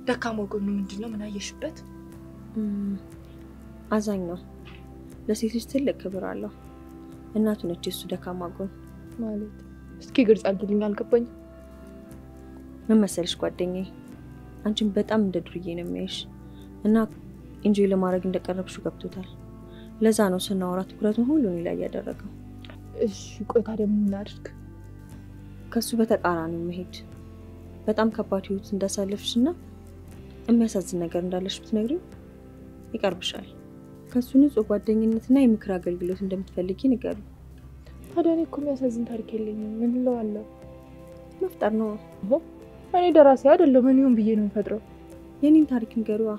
ደካማ ጎኑ ምንድነው? ምን አየሽበት? አዛኝ ነው። ለሴት ልጅ ትልቅ ክብር አለው። እናቱ ነች እሱ ደካማ ጎን ማለት። እስኪ ግልጽ አድርጊልኝ፣ አልገባኝም። ምን መሰልሽ ጓደኛዬ፣ አንቺን በጣም እንደ ዱርዬ ነው የሚያይሽ እና ኢንጆይ ለማድረግ እንደቀረብሽው ገብቶታል። ለዛ ነው ስናወራ ትኩረቱን ሁሉ እኔ ላይ ያደረገው። እሺ ቆይ ታዲያ ምን እናድርግ? ከሱ በተቃራኒ መሄድ። በጣም ከባድ ህይወት እንዳሳለፍሽና የሚያሳዝን ነገር እንዳለሽ ብትነግሪው ይቀርብሻል። ከሱ ንጹህ ጓደኝነትና የምክር አገልግሎት እንደምትፈልጊ ንገሪው። ታዲያ እኔ እኮ የሚያሳዝን ታሪክ የለኝም። ምን እለዋለሁ? መፍጠር ነው። እኔ ደራሲ አይደለሁ። ምን ይሁን ብዬ ነው የምፈጥረው? የኔን ታሪክ ንገሪዋ።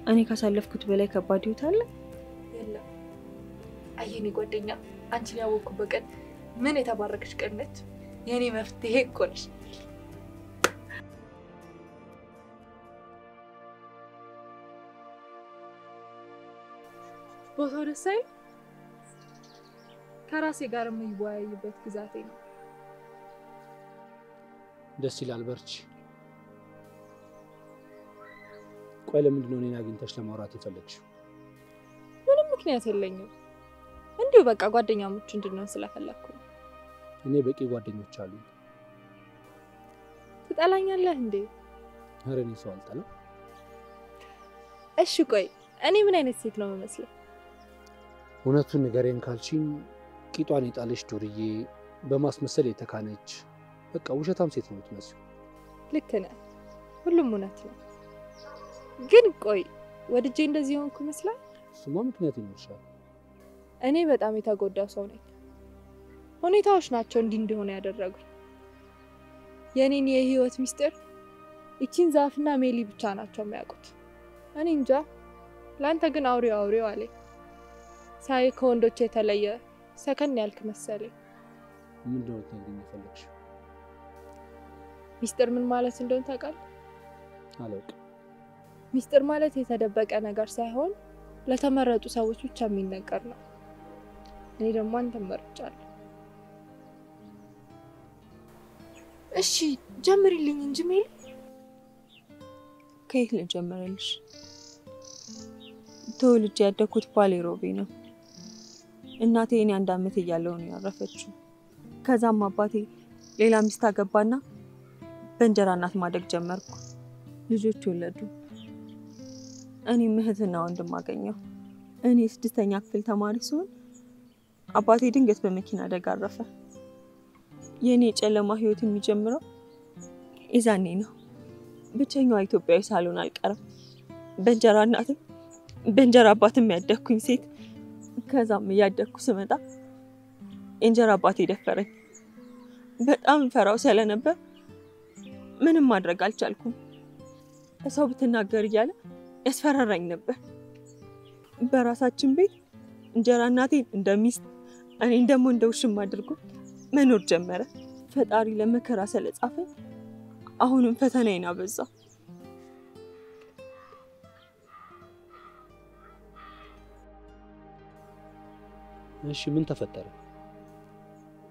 እኔ ካሳለፍኩት በላይ ከባድ ህይወት አለ? የለም። አየኔ ጓደኛ፣ አንቺን ያወቅኩበት ቀን ምን የተባረከች ቀን ነች። የኔ መፍትሄ እኮ ነሽ። ቦታው ደስ አይል? ከራሴ ጋር የምወያይበት ግዛቴ ነው። ደስ ይላል። በርቺ። ቆይ ለምንድን ነው እኔን አግኝተሽ ለማውራት የፈለግሽው? ምንም ምክንያት የለኝም። እንዲሁ በቃ ጓደኛሞች እንድንሆን ስለፈለኩ። እኔ በቂ ጓደኞች አሉኝ። ትጠላኛለህ እንዴ? ኧረ እኔ ሰው አልጠላም። እሺ ቆይ እኔ ምን አይነት ሴት ነው የምመስለው? እውነቱን ንገሬን ካልሽኝ ቂጧን የጣለች ዱርዬ፣ በማስመሰል የተካነች በቃ ውሸታም ሴት ነው የምትመስለው። ልክ ነህ። ሁሉም እውነት ነው። ግን ቆይ ወድጄ እንደዚህ ሆንኩ ይመስላል? እሱማ ምክንያት ይኖርሻል። እኔ በጣም የተጎዳው ሰው ነኝ። ሁኔታዎች ናቸው እንዲህ እንደሆነ ያደረጉኝ። የኔን የህይወት ሚስጥር እቺን ዛፍና ሜሊ ብቻ ናቸው የሚያውቁት። እኔ እንጃ። ላንተ ግን አውሬው አለኝ። ሳይ ከወንዶች የተለየ ሰከን ያልክ መሰለኝ። ምንድን ነው ልትነግሪኝ የፈለግሽው? ሚስጥር ምን ማለት እንደሆነ ታውቃለህ? አላውቅም። ሚስጥር ማለት የተደበቀ ነገር ሳይሆን ለተመረጡ ሰዎች ብቻ የሚነገር ነው። እኔ ደግሞ አንተን መርጫለሁ። እሺ ጀምሪልኝ እንጂ ሜሊ። ከየት ልጀምርልሽ? ተወልጄ ያደግኩት ባሌ ሮቤ ነው። እናቴ እኔ 1 ዓመት እያለሁ ነው ያረፈችው። ከዛም አባቴ ሌላ ሚስት አገባና በእንጀራ እናት ማደግ ጀመርኩ። ልጆች ወለዱ። እኔም እህትና ወንድም አገኘሁ። እኔ 6ኛ ክፍል ተማሪ ስሆን አባቴ ድንገት በመኪና አደጋ አረፈ። የኔ ጨለማ ህይወት የሚጀምረው የዛኔ ነው። ብቸኛዋ ኢትዮጵያዊ ሳልሆን አልቀርም። በእንጀራ እናትም በእንጀራ አባትም ያደግኩኝ ሴት። ከዛም እያደግኩ ስመጣ የእንጀራ አባቴ ደፈረኝ። በጣም ፈራው ስለነበር ምንም ማድረግ አልቻልኩም። ሰው ብትናገር እያለ ያስፈራራኝ ነበር። በራሳችን ቤት እንጀራ እናቴን እንደሚስት እኔን ደግሞ እንደ ውሽም አድርጎ መኖር ጀመረ። ፈጣሪ ለመከራ ስለጻፈኝ አሁንም ፈተናዬን አበዛው። እሺ ምን ተፈጠረ?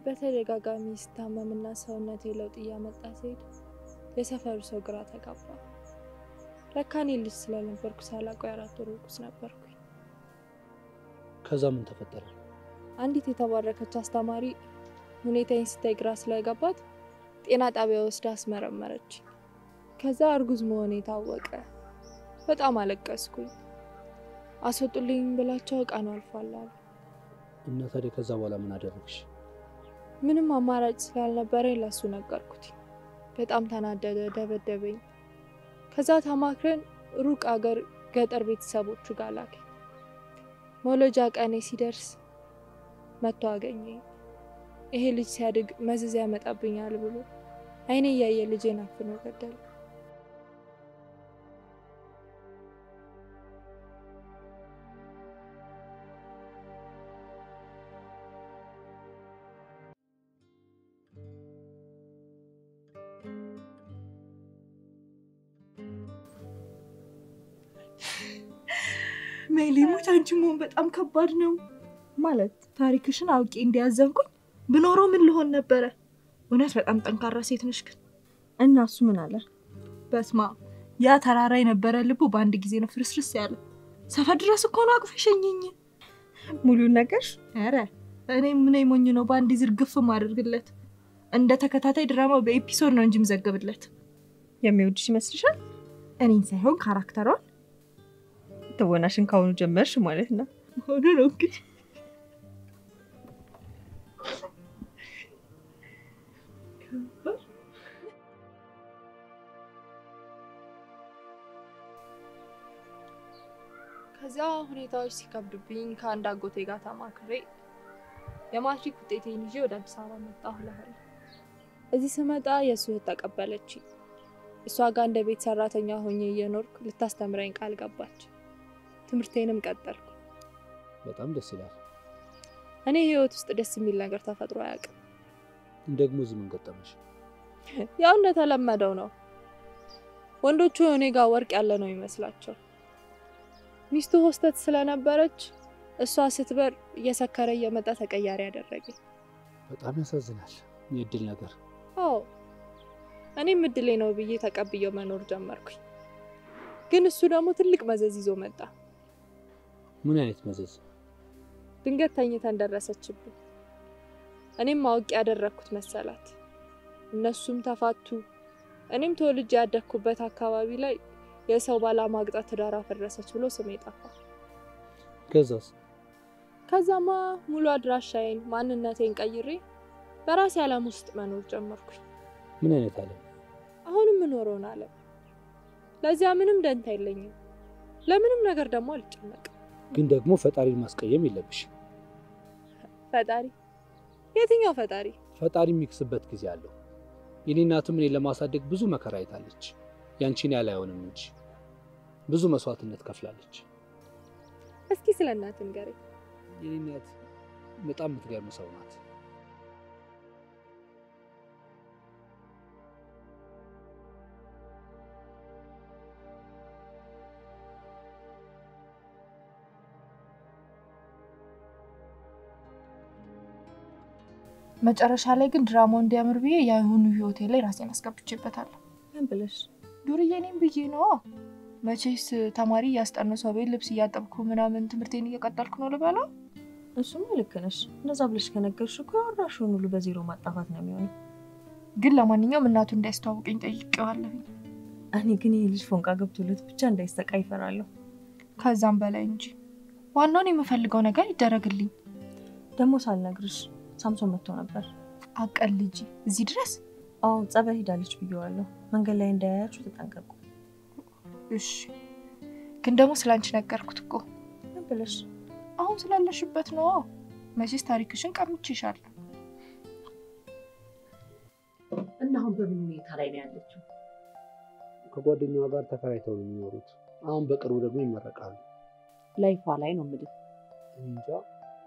በተደጋጋሚ ስታመምና ሰውነቴ ለውጥ እያመጣ ሲሄድ የሰፈሩ ሰው ግራ ተጋባ። ለካ እኔ ልጅ ስለነበርኩ ሳላውቀው 4 ወር እርጉዝ ነበርኩኝ። ከዛ ምን ተፈጠረ? አንዲት የተባረከች አስተማሪ ሁኔታዬን ስታይ ግራ ስለገባት ጤና ጣቢያ ወስዳ አስመረመረች። ከዛ እርጉዝ መሆኔ ታወቀ። በጣም አለቀስኩኝ። አስወጡልኝ ብላቸው ቀኑ አልፏል አሉ። እና ታዲያ ከዛ በኋላ ምን አደረግሽ? ምንም አማራጭ ስላልነበረኝ ለሱ ነገርኩት። በጣም ተናደደ፣ ደበደበኝ። ከዛ ተማክረን ሩቅ አገር ገጠር ቤተሰቦቹ ጋር ላከኝ። መውለጃ ቀኔ ሲደርስ መጥቶ አገኘኝ። ይሄ ልጅ ሲያድግ መዘዝ ያመጣብኛል ብሎ አይኔ ያየ ልጄን አፍኖ ገደለ። ሜሊሞች አንቺ መሆን በጣም ከባድ ነው ማለት ታሪክሽን አውቄ እንዲያዘንኩኝ ብኖረው ምን ልሆን ነበረ? እውነት በጣም ጠንካራ ሴት ነሽ ግን። እና እሱ ምን አለ? በስማ ያ ተራራ የነበረ ልቡ በአንድ ጊዜ ነው ፍርስርስ ያለ። ሰፈር ድረስ እኮ ነው አቅፈሽኝኝ። ሙሉ ነገር አረ እኔ ምን ሞኝ ነው በአንድ ዝርግፍ ማድርግለት። እንደ ተከታታይ ድራማ በኤፒሶድ ነው እንጂ መዘገብለት። የሚወድሽ ይመስልሻል? እኔን ሳይሆን ካራክተሯን። ተወናሽን ካሁኑ ጀመርሽ ማለት ነው። ሆኖ ነው እንግዲህ። ከዛ ሁኔታዎች ሲከብዱብኝ ከአንድ አጎቴ ጋር ተማክሬ የማትሪክ ውጤቴን ይዤ ወደ አዲስ አበባ መጣሁ እላለሁ። እዚህ ስመጣ የሱ እህት ተቀበለች። እሷ ጋር እንደ ቤት ሰራተኛ ሆኜ እየኖርኩ ልታስተምረኝ ቃል ገባች። ትምህርቴንም ቀጠልኩ። በጣም ደስ ይላል። እኔ ህይወት ውስጥ ደስ የሚል ነገር ተፈጥሮ አያውቅም። ደግሞ እዚህ ምን ገጠመሽ? ያው እንደተለመደው ነው። ወንዶቹ እኔ ጋር ወርቅ ያለ ነው ይመስላቸው። ሚስቱ ሆስተት ስለነበረች እሷ ስትበር እየሰከረ እየመጣ ተቀያሪ ያደረገኝ። በጣም ያሳዝናል። የእድል ነገር። አዎ እኔም እድሌ ነው ብዬ ተቀብዬው መኖር ጀመርኩኝ። ግን እሱ ደግሞ ትልቅ መዘዝ ይዞ መጣ። ምን አይነት መዘዝ? ድንገት ተኝተን ደረሰችብኝ። እኔም አውቄ ያደረኩት መሰላት። እነሱም ተፋቱ። እኔም ተወልጄ ያደኩበት አካባቢ ላይ የሰው ባላ ማግጣት ትዳር አፈረሰች ብሎ ስሜ ጠፋ። ከዛማ ሙሉ አድራሻዬን ማንነቴን ቀይሬ በራሴ ዓለም ውስጥ መኖር ጀመርኩኝ። ምን አይነት ዓለም? አሁንም የምኖረውን ዓለም። ለዚያ ምንም ደንታ የለኝም። ለምንም ነገር ደግሞ አልጨነቅም። ግን ደግሞ ፈጣሪን ማስቀየም የለብሽም። ፈጣሪ? የትኛው ፈጣሪ? ፈጣሪ የሚክስበት ጊዜ አለው። የኔ እናትም እኔን ለማሳደግ ብዙ መከራ አይታለች። ያንቺን ያለ አይሆንም እንጂ ብዙ መስዋዕትነት ከፍላለች። እስኪ ስለ እናት ንገረኝ። የኔ እናት በጣም የምትገርም ሰው ናት። መጨረሻ ላይ ግን ድራማው እንዲያምር ብዬ ያይሁኑ ህይወቴ ላይ ራሴን አስገብቼበታለሁ። ምን ብለሽ? ዱርዬ ነኝ ብዬ ነው። መቼስ ተማሪ ያስጠኑ ሰው ቤት ልብስ እያጠብኩ ምናምን ትምህርቴን እየቀጠልኩ ነው ልበለው። እሱማ ልክ ነሽ። እንደዛ ብለሽ ከነገርሽ እኮ ያወራሽውን ሁሉ በዜሮ ማጣፋት ነው የሚሆነው። ግን ለማንኛውም እናቱ እንዳያስተዋውቀኝ ጠይቄዋለሁ። እኔ ግን ይሄ ልጅ ፎንቃ ገብቶለት ብቻ እንዳይሰቃይ ይፈራለሁ። ከዛም በላይ እንጂ ዋናውን የምፈልገው ነገር ይደረግልኝ። ደግሞ ሳልነግርሽ ሳምሶን መጥቶ ነበር። አቀል ልጅ እዚህ ድረስ? አዎ ጸበል ሄዳለች ብየዋለሁ። መንገድ ላይ እንዳያያችሁ ተጠንቀቁ። እሺ ግን ደግሞ ስላንቺ ነገርኩት እኮ። ምን ብለሽ? አሁን ስላለሽበት ነው። መቼስ ታሪክሽን ቀምቼሻለሁ። እና አሁን በምን ሁኔታ ላይ ነው ያለችው? ከጓደኛዋ ጋር ተከራይተው ነው የሚኖሩት። አሁን በቅርቡ ደግሞ ይመረቃሉ። ላይፏ ላይ ነው የምልህ። እንጃ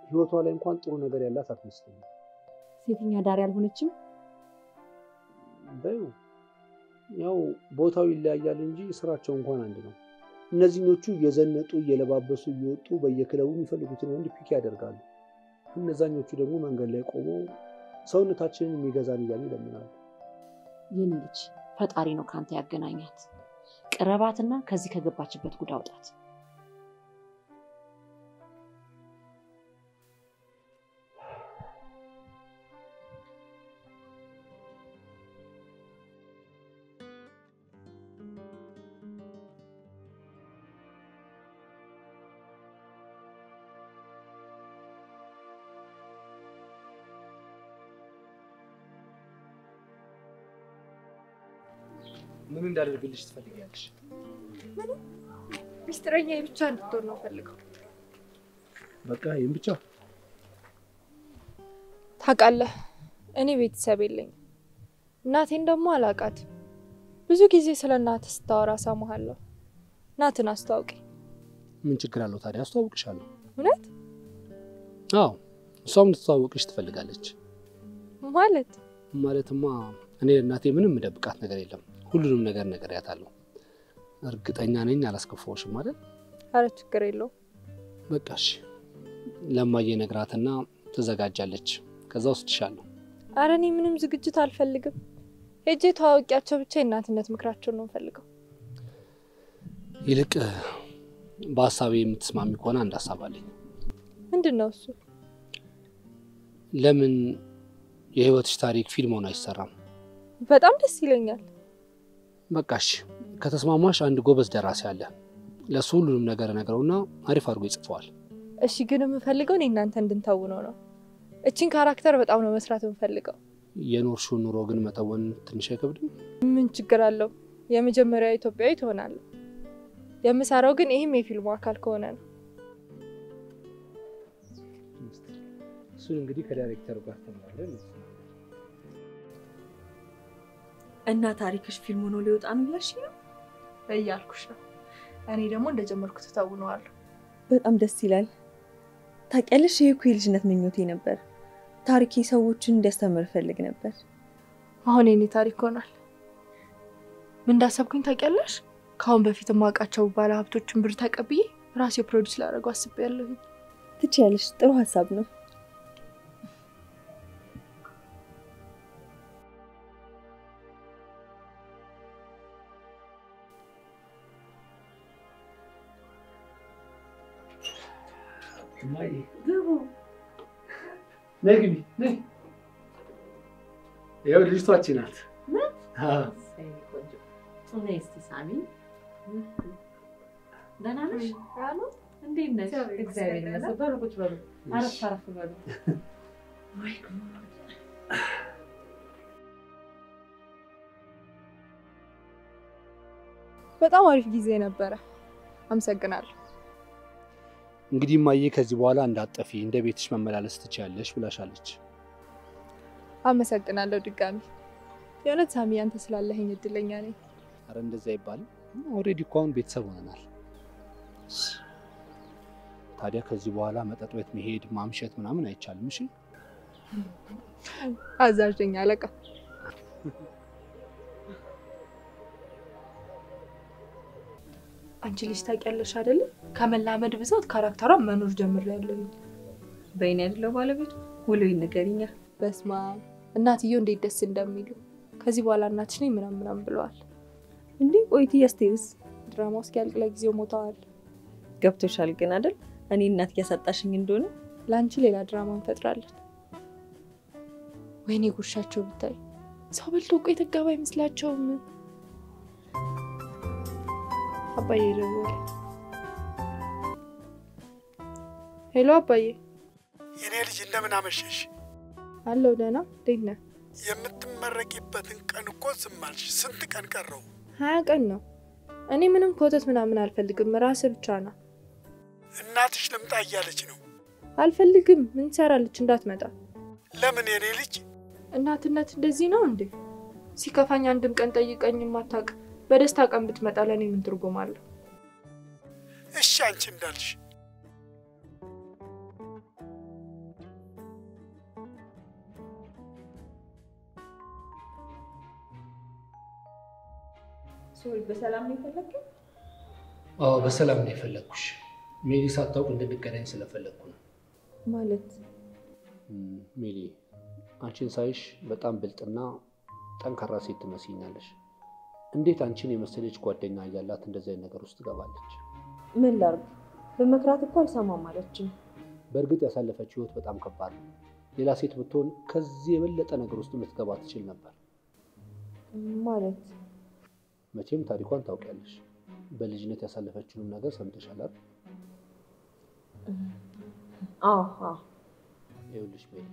ህይወቷ ላይ እንኳን ጥሩ ነገር ያላት አትመስለኝም። ሴተኛ ዳር ያልሆነችም በዩ ያው ቦታው ይለያያል እንጂ ስራቸው እንኳን አንድ ነው። እነዚህኞቹ እየዘነጡ እየለባበሱ እየወጡ በየክለቡ የሚፈልጉትን ወንድ ፒክ ያደርጋሉ። እነዛኞቹ ደግሞ መንገድ ላይ ቆመው ሰውነታችንን የሚገዛን እያሉ ይለምናሉ። የኔ ልጅ ፈጣሪ ነው ካንተ ያገናኛት። ቅረባትና ከዚህ ከገባችበት ጉድ አውጣት። ምን እንዳደርግልሽ ትፈልጊያለሽ? ምንም ሚስጥረኛዬ ብቻ እንድትሆን ነው ፈልገው። በቃ ይሄን ብቻ። ታውቃለህ እኔ ቤተሰብ የለኝም። እናቴን ደግሞ አላውቃት። ብዙ ጊዜ ስለ እናት ስታወራ ሰማሃለሁ። እናትን አስተዋውቂ። ምን ችግር አለው ታዲያ? አስተዋውቅሻለሁ። እውነት? አዎ እሷም ልትተዋወቅሽ ትፈልጋለች። ማለትማ እኔ እናቴ ምንም ደብቃት ነገር የለም። ሁሉንም ነገር ነግሬያታለሁ። እርግጠኛ ነኝ አላስከፋውሽም አይደል? አረ ችግር የለው። በቃ እሺ ለማየ ነግራትና ተዘጋጃለች። ከዛ ወስድሻለሁ። አረ እኔ ምንም ዝግጅት አልፈልግም። ሄጄ ተዋውቂያቸው ብቻ የእናትነት ምክራቸውን ነው ፈልገው። ይልቅ በሐሳቤ የምትስማሚ ከሆነ አንድ ሐሳብ አለኝ። ምንድነው እሱ? ለምን የህይወትሽ ታሪክ ፊልም ሆኖ አይሰራም? በጣም ደስ ይለኛል። በቃ እሺ ከተስማማሽ አንድ ጎበዝ ደራሲ አለ። ለሱ ሁሉንም ነገር ነግረውና አሪፍ አድርጎ ይጽፈዋል። እሺ ግን የምፈልገው እኔ እናንተ እንድንተውነው ነው። እቺን ካራክተር በጣም ነው መስራት የምፈልገው። የኖርሽው ኑሮ ግን መተወን ትንሽ አይከብድም? ምን ችግር አለው? የመጀመሪያ ኢትዮጵያዊ ትሆናለህ። የምሰራው ግን ይሄም የፊልሙ አካል ከሆነ ነው። እሱን እንግዲህ ከዳይሬክተሩ ጋር ተማረን እና ታሪክሽ ፊልም ሆኖ ሊወጣ ነው ያልሽ ነው? እያልኩሽ ነው። እኔ ደግሞ እንደጀመርኩት ተውነዋለሁ። በጣም ደስ ይላል። ታውቂያለሽ ይሄ እኮ የልጅነት ምኞቴ ነበር። ታሪኬ ሰዎችን እንዲያስተምር ፈልግ ነበር። አሁን የኔ ታሪክ ሆኗል። ምን እንዳሰብኩኝ ታውቂያለሽ? ካሁን በፊት ማውቃቸው ባለ ሀብቶችን ብር ተቀብዬ ራሴ ፕሮዲዩስ ላደርገው አስቤያለሁ። ትችያለሽ። ጥሩ ሀሳብ ነው። ማይ ግቡ ነግቢ ነይ ያው ልጅቷችን ናት። አዎ ቆንጆ ነይ እስቲ ሳሚ። ደህና ነሽ? አሉ እንዴት ነሽ? እግዚአብሔር ይመስገን። በሉ ቁጭ በሉ። አረፍ አረፍ በሉ። ወይ በጣም አሪፍ ጊዜ ነበረ። አመሰግናለሁ። እንግዲህ ማየ ከዚህ በኋላ እንዳጠፊ እንደ ቤትሽ መመላለስ ትችያለሽ ብላሻለች። አመሰግናለሁ ድጋሚ። የእውነት ሳሚ አንተ ስላለኸኝ እድለኛ ነኝ። አረ እንደዛ ይባላል። ኦሬዲ እኮ አሁን ቤተሰብ ሆነናል። ታዲያ ከዚህ በኋላ መጠጥ ቤት መሄድ ማምሸት ምናምን አይቻልም። እሺ አዛዥኝ አለቃ። አንቺ ልጅ ታውቂያለሽ አይደል? ከመላመድ ብዛት ካራክተሯን መኖር ጀምሬያለሁ። በእኔ አይደለው ባለቤቱ ወሎ ይነገርኛል። በስማ እናትየው እንዴት ደስ እንደሚሉ ከዚህ በኋላ እናትሽ ነኝ ምናምን ብለዋል። እንዴ ቆይቲ ያስቴውስ ድራማው እስኪያልቅ ለጊዜው ሞተዋል። ገብቶሻል ግን አይደል? እኔ እናት ያሳጣሽኝ እንደሆነ ላንቺ ሌላ ድራማ እንፈጥራለን። ወይኔ ጉርሻቸው ብታይ ሰው በልቶ እኮ የተጋባ አይመስላቸውም። አባዬ ደወለ። ሄሎ አባዬ። የኔ ልጅ እንደምን አመሸሽ? አለው ደህና። እንዴት ነህ? የምትመረቂበትን ቀን እኮ ዝም አልሽ። ስንት ቀን ቀረው? 20 ቀን ነው። እኔ ምንም ኮተት ምናምን አልፈልግም። ራስህ ብቻ ና። እናትሽ ልምጣ እያለች ነው። አልፈልግም። ምን ትሰራለች? እንዳትመጣ። ለምን የኔ ልጅ? እናትነት እንደዚህ ነው እንዴ? ሲከፋኝ አንድም ቀን ጠይቀኝ ማታውቅ፣ በደስታ ቀን ብትመጣ ለኔ ምን ትርጉም አለው? እሺ አንቺ እንዳልሽ። ሶሪ፣ በሰላም ነው የፈለግከኝ? አዎ በሰላም ነው የፈለግኩሽ። ሜሊ ሳታውቅ እንድንገናኝ ስለፈለግኩ ነው። ማለት ሜሊ፣ አንቺን ሳይሽ በጣም ብልጥና ጠንካራ ሴት ትመስይኛለሽ። እንዴት አንቺን የመሰለች ጓደኛ እያላት እንደዚህ አይነት ነገር ውስጥ ትገባለች? ምን ላድርግ? በመክራት እኮ አልሰማም አለችኝ። በእርግጥ ያሳለፈችው ህይወት በጣም ከባድ ነው። ሌላ ሴት ብትሆን ከዚህ የበለጠ ነገር ውስጥ ልትገባ ትችል ነበር። ማለት መቼም ታሪኳን ታውቂያለሽ። በልጅነት ያሳለፈችውን ነገር ሰምተሻል አይደል? አዎ። ይኸውልሽ ሜሊ፣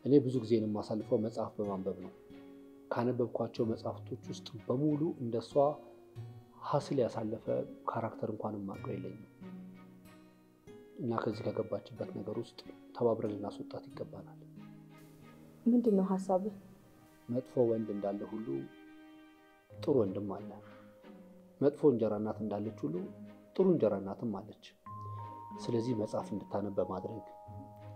እኔ ብዙ ጊዜ የማሳልፈው መጽሐፍ በማንበብ ነው። ካነበብኳቸው መጽሐፍቶች ውስጥ በሙሉ እንደሷ ሀስል ያሳለፈ ካራክተር እንኳን ማቀው የለኝም። እና ከዚህ ከገባችበት ነገር ውስጥ ተባብረን ልናስወጣት ይገባናል። ምንድነው ሐሳብህ? መጥፎ ወንድ እንዳለ ሁሉ ጥሩ ወንድም አለ። መጥፎ እንጀራ እናት እንዳለች ሁሉ ጥሩ እንጀራ እናትም አለች። ስለዚህ መጽሐፍ እንድታነብ በማድረግ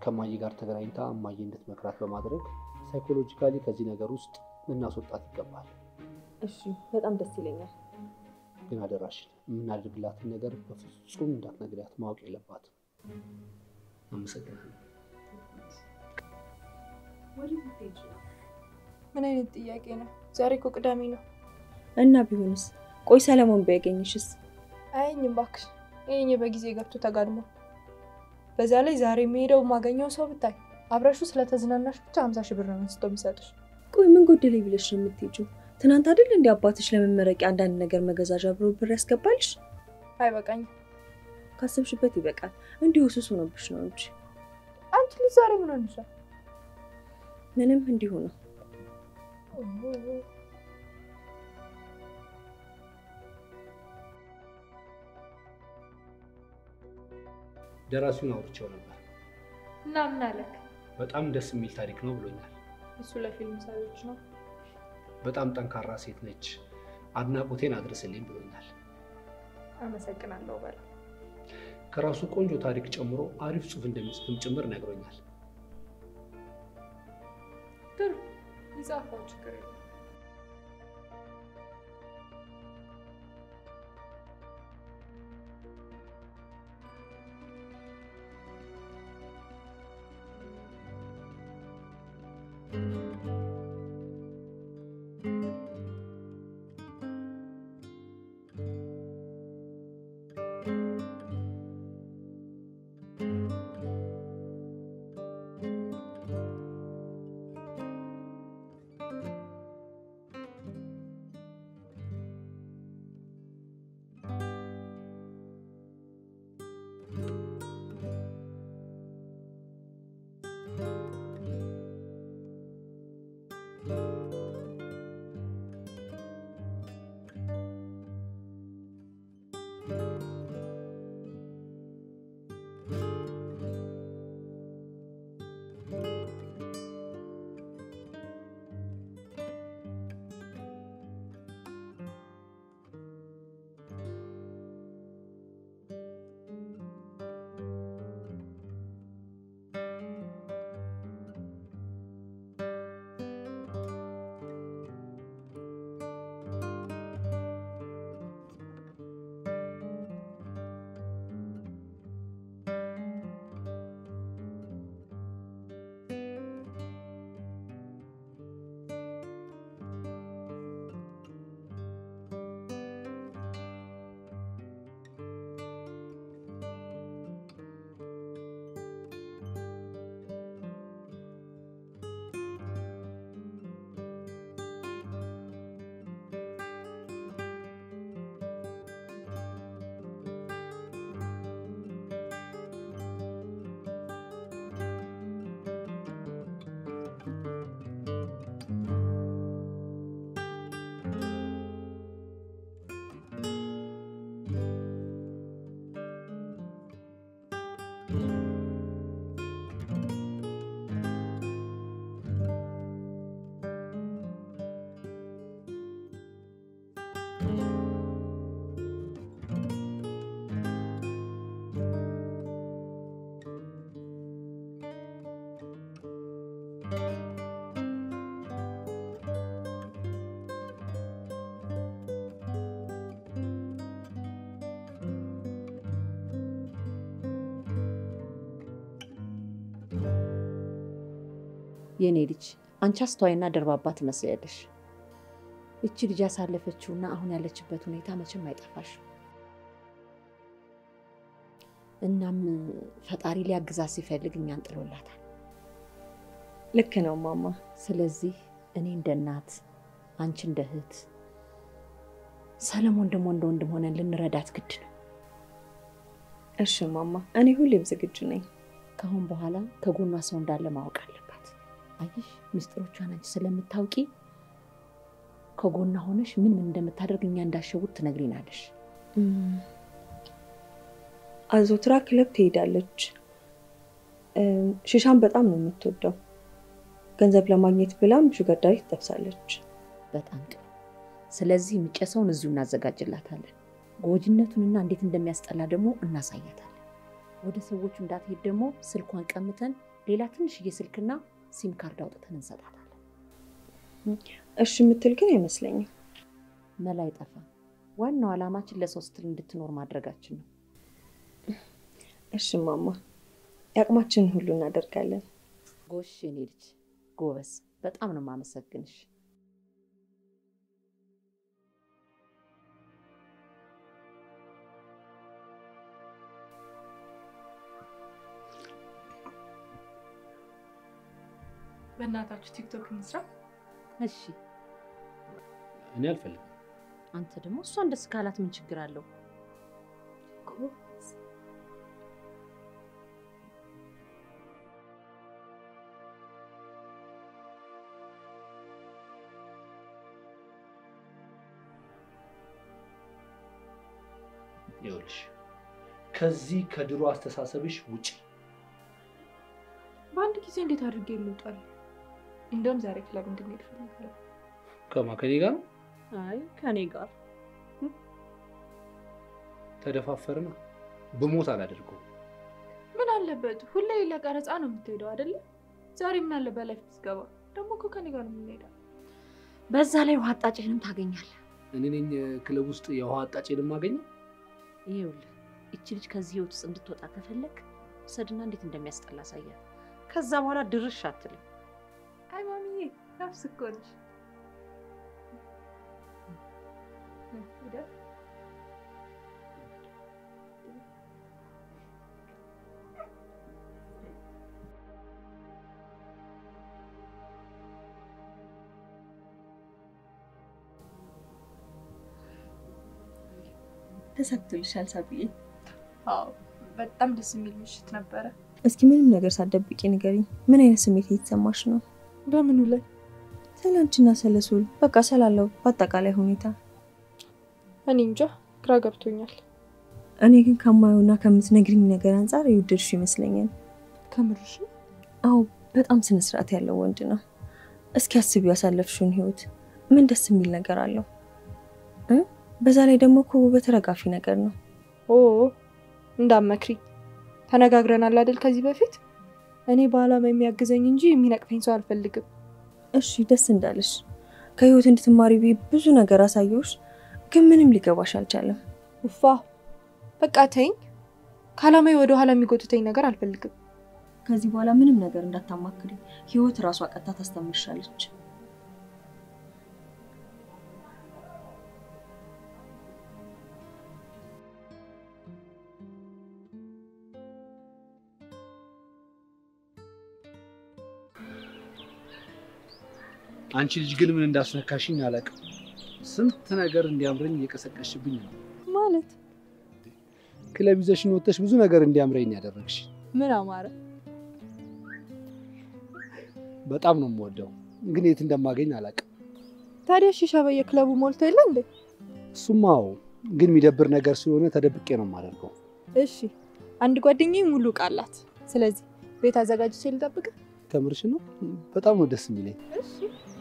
ከማዬ ጋር ተገናኝታ ማዬ እንድትመክራት በማድረግ ሳይኮሎጂካሊ ከዚህ ነገር ውስጥ ልናስወጣት ይገባል። እሺ፣ በጣም ደስ ይለኛል። ግን አደራሽን የምናደርግላትን ነገር በፍጹም እንዳትነግሪያት፣ ማወቅ የለባትም። አመሰግናለሁ። ምን አይነት ጥያቄ ነው? ዛሬ እኮ ቅዳሜ ነው። እና ቢሆንስ? ቆይ ሰለሞን ቢያገኝሽስ? አይኝም እባክሽ። ይሄኝ በጊዜ ገብቶ ተጋድሞ። በዛ ላይ ዛሬ የሚሄደው ማገኘው ሰው ብታይ፣ አብረሹ ስለተዝናናሽ ብቻ 50 ሺህ ብር ነው አንስቶ የሚሰጥሽ። ቆይ ምን ጎደለኝ ብለሽ ነው የምትሄጂው? ትናንት አይደል እንደ አባትሽ ለመመረቂያ አንዳንድ ነገር መገዛዣ ብር ያስገባልሽ? አይበቃኝም። ካሰብሽበት ይበቃል። እንዲሁ ሱስ ሆኖብሽ ነው እንጂ። አንቺ ልጅ ዛሬ ምን ሆነሻል? ምንም እንዲሁ ነው። ደራሲውን አውርቼው ነበር እና ምን አለክ? በጣም ደስ የሚል ታሪክ ነው ብሎኛል። እሱ ለፊልም ሰሪዎች ነው። በጣም ጠንካራ ሴት ነች፣ አድናቆቴን አድርስልኝ ብሎኛል። አመሰግናለሁ በላ። ከራሱ ቆንጆ ታሪክ ጨምሮ አሪፍ ጽሑፍ እንደሚጽፍም ጭምር ነግሮኛል። ጥሩ ይጻፋው፣ ችግር የለም። የኔ ልጅ አንቺ አስተዋይና ደርባባ ትመስያለሽ። እቺ ልጅ ያሳለፈችውና አሁን ያለችበት ሁኔታ መቼም አይጠፋሽ። እናም ፈጣሪ ሊያግዛት ሲፈልግ እኛን ጥሎላታል። ልክ ነው ማማ። ስለዚህ እኔ እንደ እናት፣ አንቺ እንደ እህት፣ ሰለሞን ደግሞ እንደ ወንድም ሆነን ልንረዳት ግድ ነው። እሺ ማማ፣ እኔ ሁሌም ዝግጁ ነኝ። ከአሁን በኋላ ከጎኗ ሰው እንዳለ ማወቅ አለባት። አይሽ ሚስጥሮቿን አንቺ ስለምታውቂ ከጎኗ ሆነሽ ምን እንደምታደርግ እኛ እንዳሸውት ትነግሪናለሽ። አዞትራ ክለብ ትሄዳለች። ሽሻን በጣም ነው የምትወደው። ገንዘብ ለማግኘት ብላም ሹገር ዳዲ ትጠብሳለች። በጣም ጥሩ። ስለዚህ ምጨሰውን እዚሁ እናዘጋጅላታለን። ጎጂነቱንና እንዴት እንደሚያስጠላ ደግሞ እናሳያታለን። ወደ ሰዎቹ እንዳትሄድ ደግሞ ስልኳን ቀምተን ሌላ ትንሽዬ ስልክና ሲም ካርድ አውጥተን እንሰጣታለን። እሺ የምትል ግን አይመስለኝም። መላ አይጠፋ። ዋናው ዓላማችን ለሰው ስትል እንድትኖር ማድረጋችን ነው። እሺ ማማ፣ ያቅማችንን ሁሉ እናደርጋለን። ጎሽ የኔ ልጅ ጎበዝ፣ በጣም ነው የማመሰግንሽ። በእናታችሁ ቲክቶክ እንስራ። እሺ እኔ አልፈልግም። አንተ ደግሞ እሷን ደስ ካላት ምን ችግር አለው? ይኸውልሽ ከዚህ ከድሮ አስተሳሰብሽ ውጪ። በአንድ ጊዜ እንዴት አድርጌ ልውጣል? እንደውም ዛሬ ክለብ እንድንሄድ ፈልጋለሁ። ከኔ ጋር? አይ ከኔ ጋር ተደፋፈርና በሞት አላደርገው። ምን አለበት? ሁሌ ለቀረጻ ነው የምትሄደው አይደለ? ዛሬ ምን አለ በላይፍ ትገባ? ደግሞ እኮ ከኔ ጋር ነው የምንሄደው። በዛ ላይ ውሃ አጣጭንም ታገኛለህ። እኔ ነኝ ክለብ ውስጥ የውሃ አጣጭንም ማገኘው። ይኸውልህ እቺ ልጅ ከዚህ ህይወት ውስጥ እንድትወጣ ከፈለክ ሰድና እንዴት እንደሚያስጠላ አሳያት። ከዛ በኋላ ድርሽ አትልም። አይ ማሚዬ ነፍስ እኮ ነሽ። ተሳክቶልሻል ሳብዬ? አዎ በጣም ደስ የሚል ምሽት ነበረ። እስኪ ምንም ነገር ሳትደብቂ ንገሪኝ። ምን አይነት ስሜት እየተሰማሽ ነው? በምኑ ላይ? ሰላንቺና ሰለሶል በቃ ስላለው በአጠቃላይ ሁኔታ። እኔ እንጃ ግራ ገብቶኛል። እኔ ግን ከማየውና ከምትነግሪኝ ነገር አንፃር ይወደድሽ ይመስለኛል። ከምርሽ? አዎ በጣም ስነ ስርዓት ያለው ወንድ ነው። እስኪ አስቢው ያሳለፍሽውን ህይወት ምን ደስ የሚል ነገር አለው? በዛ ላይ ደግሞ እኮ በተረጋፊ ነገር ነው። እንዳመክሪ ተነጋግረናል አይደል ከዚህ በፊት? እኔ በአላማ የሚያግዘኝ እንጂ የሚነቅፈኝ ሰው አልፈልግም። እሺ ደስ እንዳለሽ። ከህይወት እንድትማሪ ብዙ ነገር አሳየውሽ፣ ግን ምንም ሊገባሽ አልቻለም። ውፋ በቃ ተይኝ። ከአላማዬ ወደ ኋላ የሚጎትተኝ ነገር አልፈልግም። ከዚህ በኋላ ምንም ነገር እንዳታማክሪ። ህይወት ራሷ ቀጥታ ታስተምርሻለች። አንቺ ልጅ ግን ምን እንዳስነካሽኝ አላውቅም። ስንት ነገር እንዲያምረኝ እየቀሰቀሽብኝ ነው። ማለት ክለብ ይዘሽኝ ወጥተሽ ብዙ ነገር እንዲያምረኝ ያደረግሽ። ምን አማረ? በጣም ነው የምወደው፣ ግን የት እንደማገኝ አላውቅም። ታዲያ ሺሻ በየክለቡ ሞልቶ የለ እንዴ? እሱማው ግን የሚደብር ነገር ስለሆነ ተደብቄ ነው የማደርገው። እሺ አንድ ጓደኛዬ ሙሉ ቃላት። ስለዚህ ቤት አዘጋጅቼ ልጠብቅ። ከምርሽ ነው? በጣም ነው ደስ የሚለኝ። እሺ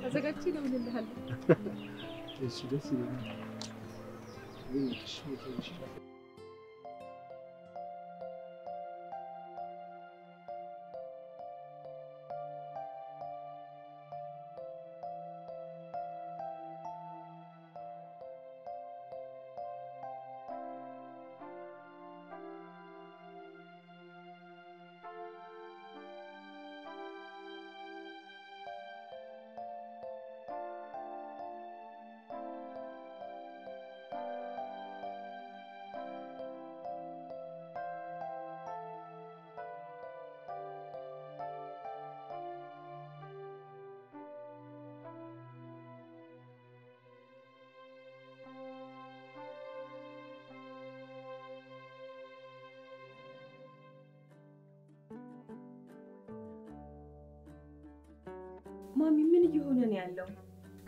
አዘጋጅቼ ልምልልሃለሁ። እሺ ደስ ይላል። ማሚ ምን እየሆነ ነው ያለው?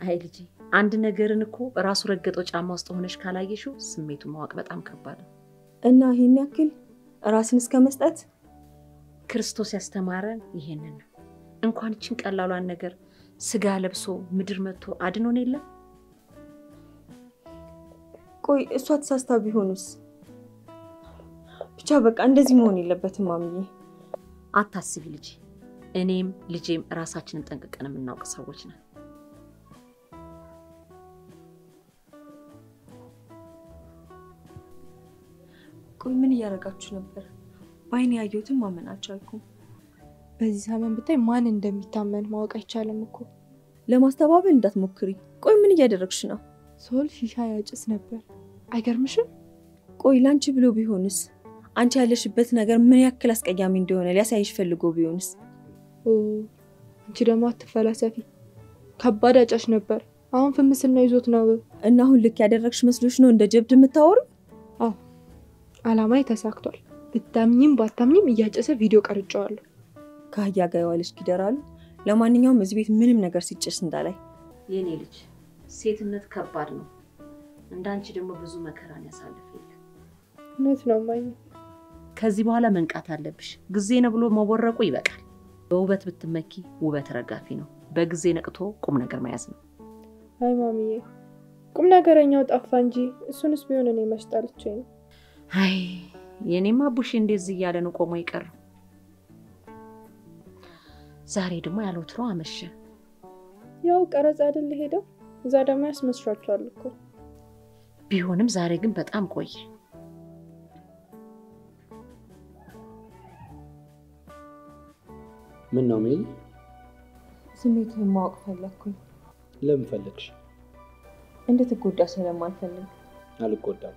አይ ልጄ አንድ ነገርን እኮ ራሱ ረገጦ ጫማ ውስጥ ሆነሽ ካላየሽው ስሜቱ ማወቅ በጣም ከባድ ነው። እና ይሄን ያክል ራስን እስከ መስጠት? ክርስቶስ ያስተማረን ይሄንን ነው። እንኳን እቺን ቀላሏን ነገር ስጋ ለብሶ ምድር መጥቶ አድኖን የለም? ቆይ እሷ ተሳስታ ቢሆንስ? ብቻ በቃ እንደዚህ መሆን የለበትም ማሚዬ። አታስቢ ልጄ፣ እኔም ልጄም ራሳችንን ጠንቅቀን የምናውቅ ሰዎች ነን። ቆይ ምን እያደረጋችሁ ነበር? ባይኔ ያየሁትን ማመን አልቻልኩም። በዚህ ዘመን ብታይ ማን እንደሚታመን ማወቅ አይቻልም እኮ። ለማስተባበል እንዳትሞክሪ። ቆይ ምን እያደረግሽ ነው? ሶል ሺሻ ያጭስ ነበር። አይገርምሽም? ቆይ ላንቺ ብሎ ቢሆንስ? አንቺ ያለሽበት ነገር ምን ያክል አስቀያሚ እንደሆነ ሊያሳይሽ ፈልጎ ቢሆንስ? አንቺ ደግሞ አትፈላሰፊ። ከባድ አጫሽ ነበር። አሁን ፍምስና ይዞት ነው። እና አሁን ልክ ያደረግሽ መስሎሽ ነው እንደ ጀብድ የምታወሩ? አዎ አላማዬ ተሳክቷል። ብታምኚም ባታምኚም እያጨሰ ቪዲዮ ቀርጫዋለሁ። ከአህያ ጋር የዋለሽ ይደራሉ። ለማንኛውም እዚህ ቤት ምንም ነገር ሲጨስ እንዳላይ። የኔ ልጅ ሴትነት ከባድ ነው። እንዳንቺ ደግሞ ብዙ መከራን ያሳልፍ የለም። እውነት ነው ማኝ። ከዚህ በኋላ መንቃት አለብሽ። ጊዜ ነው ብሎ መወረቁ ይበቃል። በውበት ብትመኪ ውበት ረጋፊ ነው። በጊዜ ነቅቶ ቁም ነገር መያዝ ነው። አይ ማሚዬ ቁም ነገረኛው ጠፋ እንጂ እሱንስ ቢሆን እኔ መስጣልቼ ነው። አይ የኔማ ቡሽ እንደዚህ እያለ ነው ቆሞ ይቀር። ዛሬ ደግሞ ያለውትሮ አመሸ። ያው ቀረጻ አይደል ሄደው እዛ ደግሞ ያስመስራቸዋል እኮ። ቢሆንም ዛሬ ግን በጣም ቆየ። ምን ነው ሜሊ? ስሜትህን ማወቅ ፈለግኩኝ። ለምን ፈለግሽ? እንድትጎዳ ስለማልፈልግ። አልጎዳም።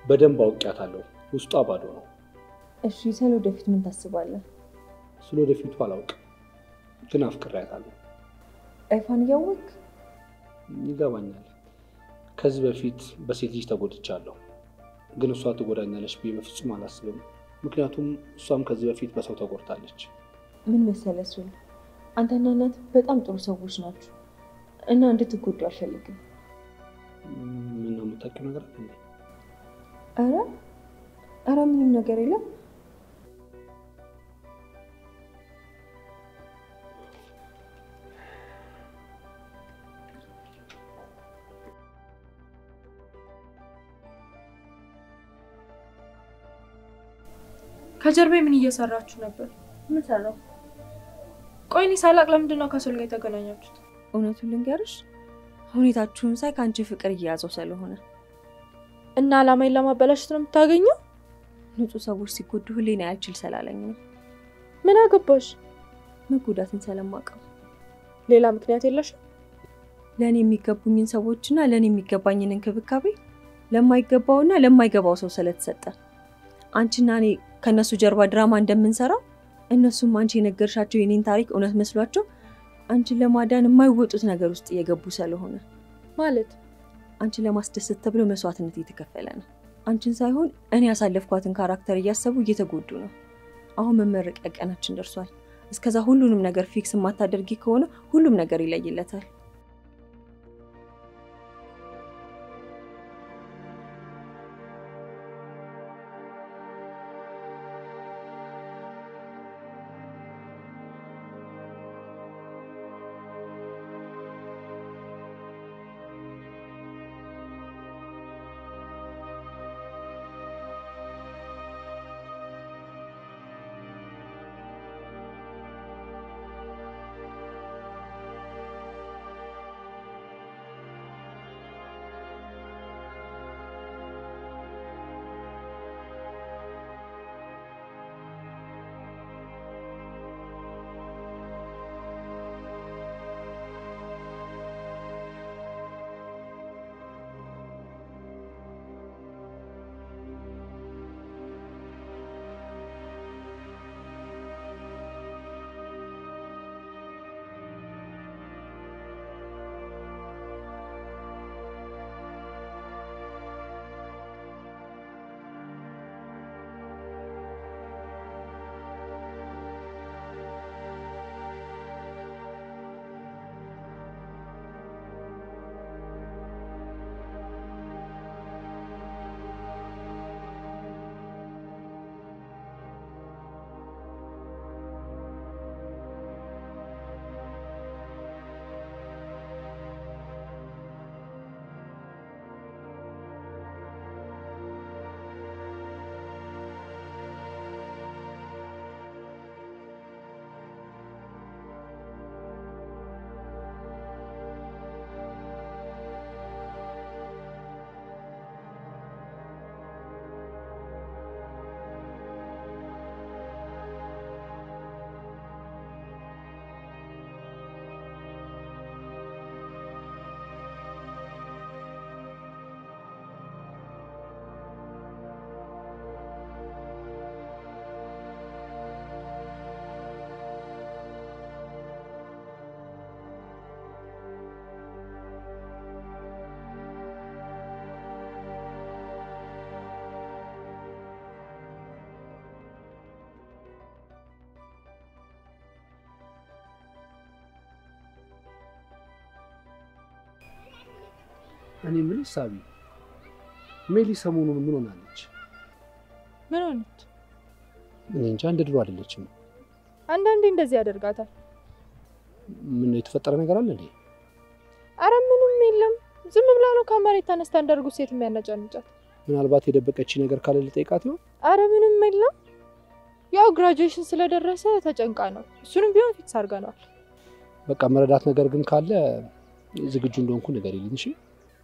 በደንብ አውቄያታለሁ። ውስጧ ባዶ ነው። እሺ ስለወደፊት ምን ታስባለህ? ስለወደፊቱ አላውቅም፣ ግን አፍቅሬያታለሁ። ኤፋን እያወቅህ? ይገባኛል። ከዚህ በፊት በሴት ልጅ ተጎድቻለሁ፣ ግን እሷ ትጎዳኛለች ብዬ በፍጹም አላስብም። ምክንያቱም እሷም ከዚህ በፊት በሰው ተጎድታለች። ምን መሰለህ ሱል፣ አንተና እናት በጣም ጥሩ ሰዎች ናችሁ እና እንድትጎዱ አልፈልግም። ምን ነው የምታውቂው ነገር አለ? ኧረ ምንም ነገር የለም። ከጀርባዬ ምን እየሰራችሁ ነበር? ምን ሰራው? ቆይ እኔ ሳላቅ ለምንድን ነው ከሶል ጋር የተገናኛችሁት? እውነቱን ልንገርሽ፣ ሁኔታችሁን ሳይ ከአንቺ ፍቅር እየያዘው ስለሆነ እና አላማዬን ለማበላሸት ነው የምታገኘው? ንጹህ ሰዎች ሲጎዱ ህሊና ያልችል ስላለኝ ነው። ምን አገባሽ? መጎዳትን ስለማውቀው። ሌላ ምክንያት የለሽም? ለእኔ የሚገቡኝን ሰዎችና ለእኔ የሚገባኝን እንክብካቤ ለማይገባውና ለማይገባው ሰው ስለተሰጠ አንቺና እኔ ከነሱ ጀርባ ድራማ እንደምንሰራ እነሱም አንቺ የነገርሻቸው የኔን ታሪክ እውነት መስሏቸው አንቺን ለማዳን የማይወጡት ነገር ውስጥ እየገቡ ስለሆነ ማለት አንቺን ለማስደሰት ተብሎ መስዋዕትነት እየተከፈለ ነው። አንቺን ሳይሆን እኔ ያሳለፍኳትን ካራክተር እያሰቡ እየተጎዱ ነው። አሁን መመረቂያ ቀናችን ደርሷል። እስከዛ ሁሉንም ነገር ፊክስ ማታደርጊ ከሆነ ሁሉም ነገር ይለይለታል። እኔ ምን ሳቢ ሜሊ ሰሞኑን ምን ሆናለች? ምን ሆነች? እኔ እንጃ እንደ ድሮ አይደለችም። አንዳንዴ እንደዚህ ያደርጋታል። ምን የተፈጠረ ነገር አለ እንዴ? አረ ምንም የለም። ዝም ብላ ነው ከመሬት ተነስታ እንዳርጉት ሴት የሚያነጫንጫት። ምናልባት የደበቀች ነገር ካለ ልጠይቃት ይሆን? አረ ምንም የለም። ያው ግራጁዌሽን ስለደረሰ ተጨንቃ ነው። እሱንም ቢሆን ፊክስ አድርገናል። በቃ መረዳት ነገር ግን ካለ ዝግጁ እንደሆንኩ ንገሪልኝ። እሺ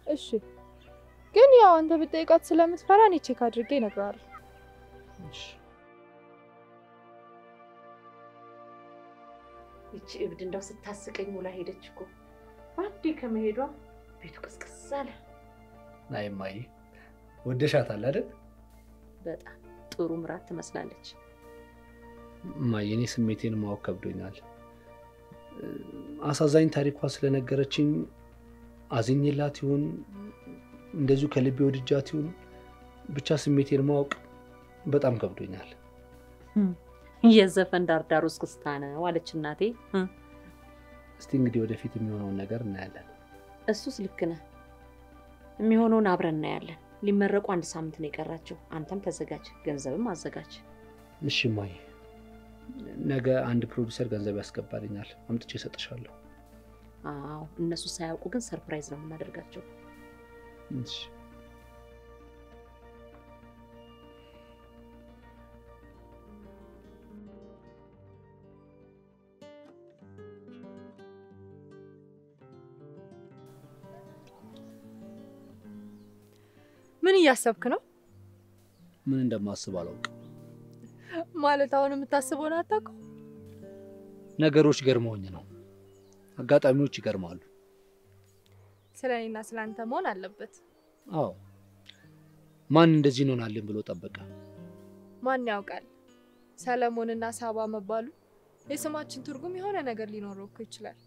እሺ። ግን ያው አንተ ብትጠይቃት ስለምትፈራ እኔ ቼክ አድርጌ እነግርሃለሁ። እሺ። ይቺ እብድ እንደው ስታስቀኝ ውላ ሄደች እኮ። ባንዴ ከመሄዷ ቤቱ ቅስቅስ አለ። ናይ ማይ ወደሻታል አይደል? በጣም ጥሩ ምራት ትመስላለች። ማይ የኔ ስሜቴን ማወቅ ከብዶኛል። አሳዛኝ ታሪኳ ስለነገረችኝ አዝኜላት ይሁን እንደዚሁ ከልቤ ወድጃት ይሁን ብቻ ስሜቴን ማወቅ በጣም ከብዶኛል። የዘፈን ዳርዳር ውስጥ ክስታ ነው አለች እናቴ። እስቲ እንግዲህ ወደፊት የሚሆነውን ነገር እናያለን። እሱስ ልክ ነህ። የሚሆነውን አብረን እናያለን። ሊመረቁ 1 ሳምንት ነው የቀራቸው። አንተም ተዘጋጅ፣ ገንዘብም አዘጋጅ። እሺ ማይ፣ ነገ አንድ ፕሮዲዩሰር ገንዘብ ያስገባልኛል፣ አምጥቼ እሰጥሻለሁ። አዎ፣ እነሱ ሳያውቁ ግን ሰርፕራይዝ ነው የምናደርጋቸው። እሺ። ምን እያሰብክ ነው? ምን እንደማስብ አላውቅም። ማለት አሁን የምታስበውን አታውቅም? ነገሮች ገርመውኝ ነው። አጋጣሚዎች ይገርማሉ። ስለኔና ስላንተ መሆን አለበት። አዎ። ማን እንደዚህ እንሆናለን ብሎ ጠበቀ? ማን ያውቃል? ሰለሞንና ሳባ መባሉ የስማችን ትርጉም የሆነ ነገር ሊኖረው እኮ ይችላል።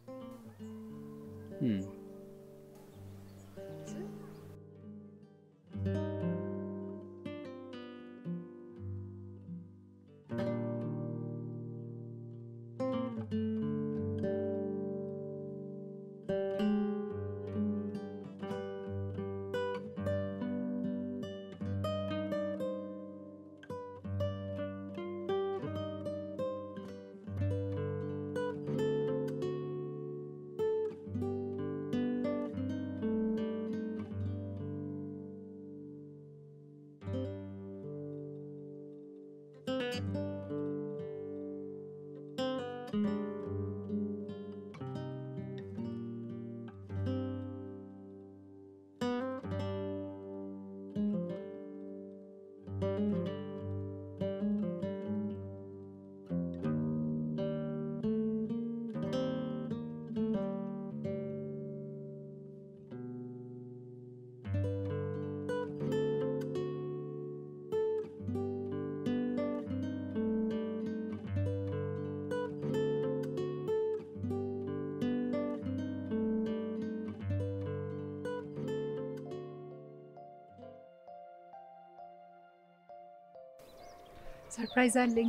ሰርፕራይዝ አለኝ።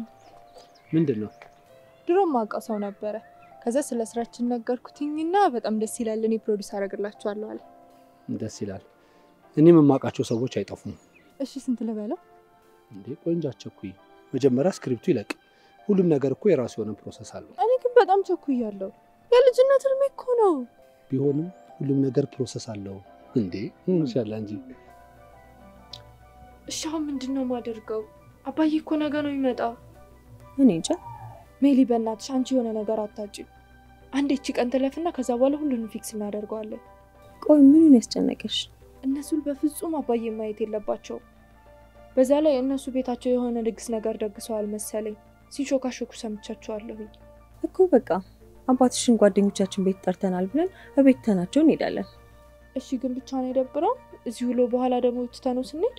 ምንድነው? ድሮም ማውቀው ሰው ነበረ። ከዛ ስለ ስራችን ነገርኩትኝና በጣም ደስ ይላል፣ እኔ ፕሮዲዩስ አደርግላችኋለሁ አለ። ደስ ይላል። እኔም የማውቃቸው ሰዎች አይጠፉም። እሺ ስንት ልበለው? እንዴ ቆንጆ አቸኩይ። መጀመሪያ ስክሪፕቱ ይለቅ። ሁሉም ነገር እኮ የራሱ የሆነ ፕሮሰስ አለው። እኔ ግን በጣም ቸኩያለሁ። የልጅነት እድሜ እኮ ነው። ቢሆንም ሁሉም ነገር ፕሮሰስ አለው። እንዴ ኢንሻአላህ እንጂ። እሺ አሁን ምንድነው ማደርገው? አባዬ እኮ ነገ ነው የሚመጣው። እኔ እንጃ። ሜሊ በእናትሽ አንቺ የሆነ ነገር አታጭ። አንዴ እቺ ቀን ትለፍና ከዛ በኋላ ሁሉንም ፊክስ እናደርገዋለን። ቆይ ምኑን ያስጨነቀሽ? እነሱ በፍጹም አባዬ ማየት የለባቸው። በዛ ላይ እነሱ ቤታቸው የሆነ ድግስ ነገር ደግሰዋል መሰለኝ። ሲሾካሾኩ ሰምቻቸዋለሁ እኮ። በቃ አባትሽን ጓደኞቻችን ቤት ጠርተናል ብለን እቤት ተናቸው እንሄዳለን። እሺ ግን ብቻ ነው የደብረው? እዚህ ውሎ በኋላ ደግሞ ትተነው ስንሄድ?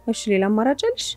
እሺ ሌላ አማራጭ አለሽ?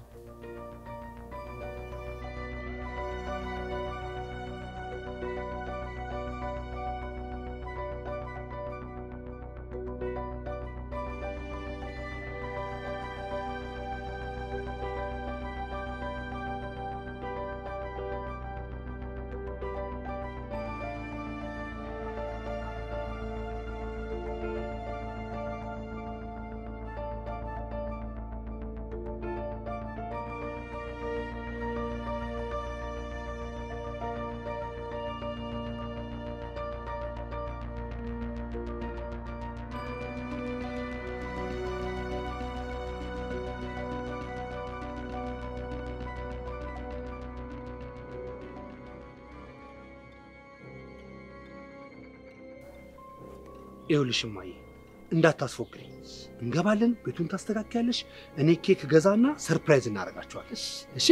ይኸውልሽ እማዬ እንዳታስፎክሪ። እንገባለን፣ ቤቱን ታስተካክያለሽ፣ እኔ ኬክ ገዛና ሰርፕራይዝ እናደርጋቸዋለን። እሺ?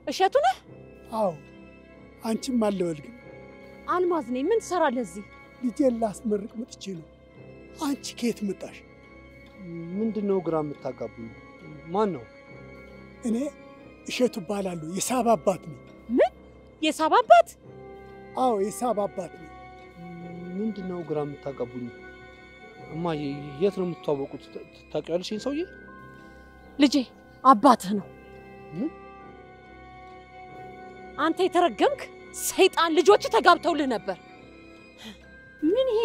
እሸቱ ነህ? አዎ። አንቺም አለበል ግን አልማዝ ነኝ። ምን ትሰራለህ እዚህ? ልጄን ላስመርቅ መጥቼ ነው። አንቺ ከየት መጣሽ? ምንድነው ግራ የምታጋቡኝ? ማን ነው? እኔ እሸቱ እባላለሁ። የሳባ አባት ነኝ። ምን? የሳባ አባት? አዎ የሳባ አባት ነኝ። ምንድነው ግራ የምታጋቡኝ? እማዬ የት ነው የምትተዋወቁት? ታውቂዋለሽ ይሄን ሰውዬ? ልጄ አባትህ ነው። አንተ የተረገምክ ሰይጣን! ልጆች ተጋብተውልህ ነበር። ምን ይሄ?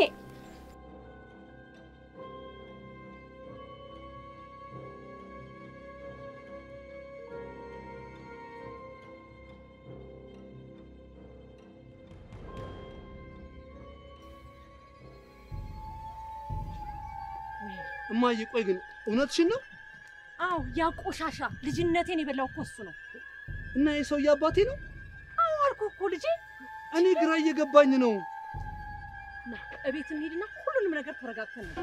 እማዬ ቆይ ግን እውነትሽን ነው? አዎ ያ ቆሻሻ ልጅነቴን የበላው እኮ እሱ ነው። እና የሰውዬ አባቴ ነው? አዎ አልኩህ እኮ ልጄ። እኔ ግራ እየገባኝ ነው። ና እቤት እንሂድና ሁሉንም ነገር ተረጋግተን ነው።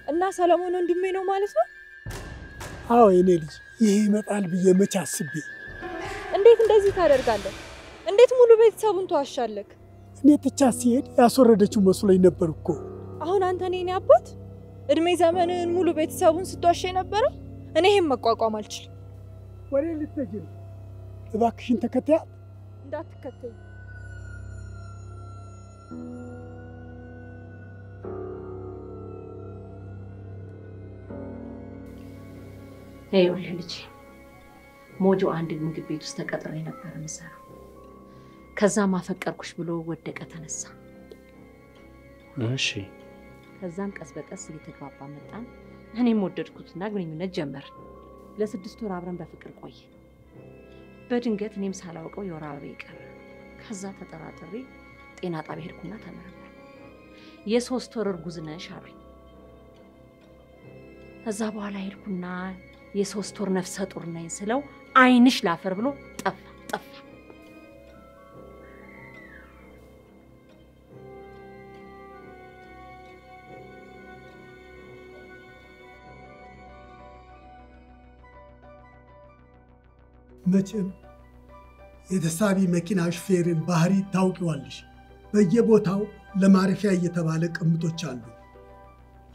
እና ሰለሞን ወንድሜ ነው ማለት ነው? አዎ የኔ ልጅ። ይሄ ይመጣል ብዬ መች አስቤ። እንዴት እንደዚህ ታደርጋለህ? እንዴት ሙሉ ቤተሰቡን ተዋሻለህ? እኔ ብቻ ሲሄድ ያስወረደችው መስሎኝ ነበር እኮ። አሁን አንተ እኔ አባት እድሜ ዘመንን ሙሉ ቤተሰቡን ስትዋሽ ነበር? እኔ ይሄን መቋቋም አልችልም። ወሬ ልትሄጂ ነው? እባክሽን ተከታያት። እንዳትከተይ። ይኸውልህ ልጄ ሞጆ አንድ ምግብ ቤት ውስጥ ተቀጥሬ ነበር የምሰራው። ከዛ ማፈቀርኩሽ ብሎ ወደቀ ተነሳ። እሺ። ከዛም ቀስ በቀስ እየተግባባ መጣን። እኔም ወደድኩትና ግንኙነት ጀመር። ለ6 ወር አብረን በፍቅር ቆየ። በድንገት እኔም ሳላውቀው የወር አበባዬ ቀረ። ከዛ ተጠራጥሬ ጤና ጣቢያ ሄድኩና ተመረመርኩ። የ3 ወር እርጉዝ ነሽ አሉኝ። ከዛ በኋላ ሄድኩና የ3 ወር ነፍሰ ጡር ነኝ ስለው አይንሽ ላፈር ብሎ ጠፋ። መቼም የተሳቢ መኪና ሹፌርን ባህሪ ታውቂዋለሽ። በየቦታው ለማረፊያ እየተባለ ቅምጦች አሉ።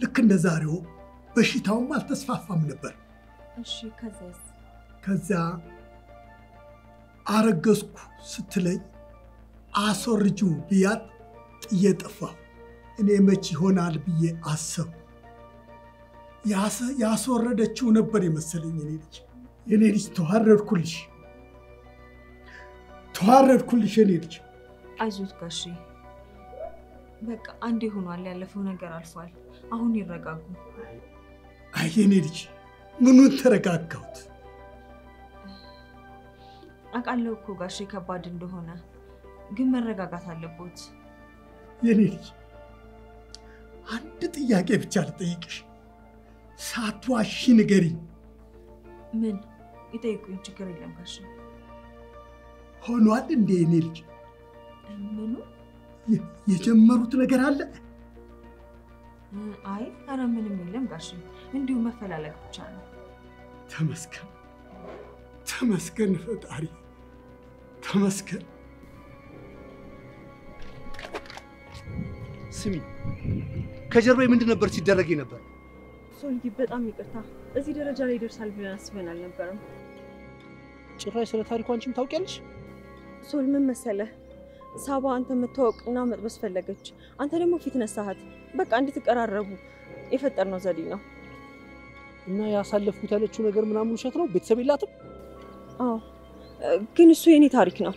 ልክ እንደ ዛሬው በሽታውም አልተስፋፋም ነበር። እሺ ከዛስ? ከዛ አረገዝኩ ስትለኝ አስወርጂው ብያት ጥዬ ጠፋሁ። እኔ መች ይሆናል ብዬ አሰብኩ። ያስወረደችው ነበር የመሰለኝ። የኔ ልጅ ተዋረድኩልሽ የኔ ልጅ። አይዞት ጋሼ፣ በቃ አንዴ ሆኗል። ያለፈው ነገር አልፏል። አሁን ይረጋጉ። አይ የኔ ልጅ ምኑን ተረጋጋሁት? አውቃለሁ እኮ ጋሼ ከባድ እንደሆነ፣ ግን መረጋጋት አለቦት። የኔ ልጅ አንድ ጥያቄ ብቻ ልጠይቅሽ፣ ሳትዋሺ ንገሪኝ። ምን? ይጠይቁኝ፣ ችግር የለም ጋሼ። ሆኗል እንዴ የኔ ልጅ? ምኑ? የጀመሩት ነገር አለ? አይ ኧረ ምንም የለም ጋሼ፣ እንዲሁ መፈላለግ ብቻ ነው። ተመስገን ተመስገን ፈጣሪ ተመስገን። ስሚ፣ ከጀርባዬ ምንድን ነበር ሲደረግ ነበር? ሶልዬ በጣም ይቅርታ፣ እዚህ ደረጃ ላይ ይደርሳል ብለን አስበን አልነበረም። ጭራሽ ስለ ታሪኩ አንቺም ታውቂያለሽ? ሶል ምን መሰለህ፣ ሳባ አንተ መታወቅና መጥበስ ፈለገች። አንተ ደግሞ ፊት ነሳሃት። በቃ እንድትቀራረቡ የፈጠርነው ዘዴ ነው። እና ያሳለፍኩት ያለችው ነገር ምናምን ውሸት ነው? ቤተሰብ የላትም? አዎ፣ ግን እሱ የኔ ታሪክ ነው።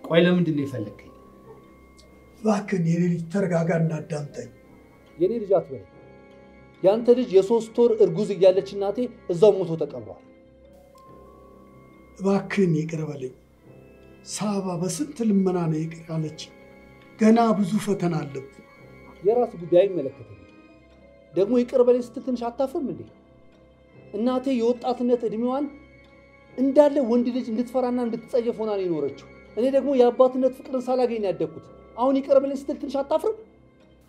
ቆይ ለምንድን ነው የፈለከኝ? እባክህን የኔ ልጅ ተረጋጋና አዳምጠኝ። የኔ ልጅ አትበለኝ። ያንተ ልጅ የ3 ወር እርጉዝ እያለች እናቴ እዛው ሞቶ ተቀብሯል። እባክህን ይቅር በለኝ። ሳባ በስንት ልመና ነው ይቅር ያለች። ገና ብዙ ፈተና አለብን። የራስ ጉዳይ አይመለከተኝም። ደግሞ ይቅር በለኝ ስትል ትንሽ አታፍርም እንዴ? እናቴ የወጣትነት እድሜዋን እንዳለ ወንድ ልጅ እንድትፈራና እንድትጸየፍ ሆና ነው የኖረችው። እኔ ደግሞ የአባትነት ፍቅርን ሳላገኝ ያደግኩት። አሁን ይቅር በለኝ ስትል ትንሽ አታፍርም?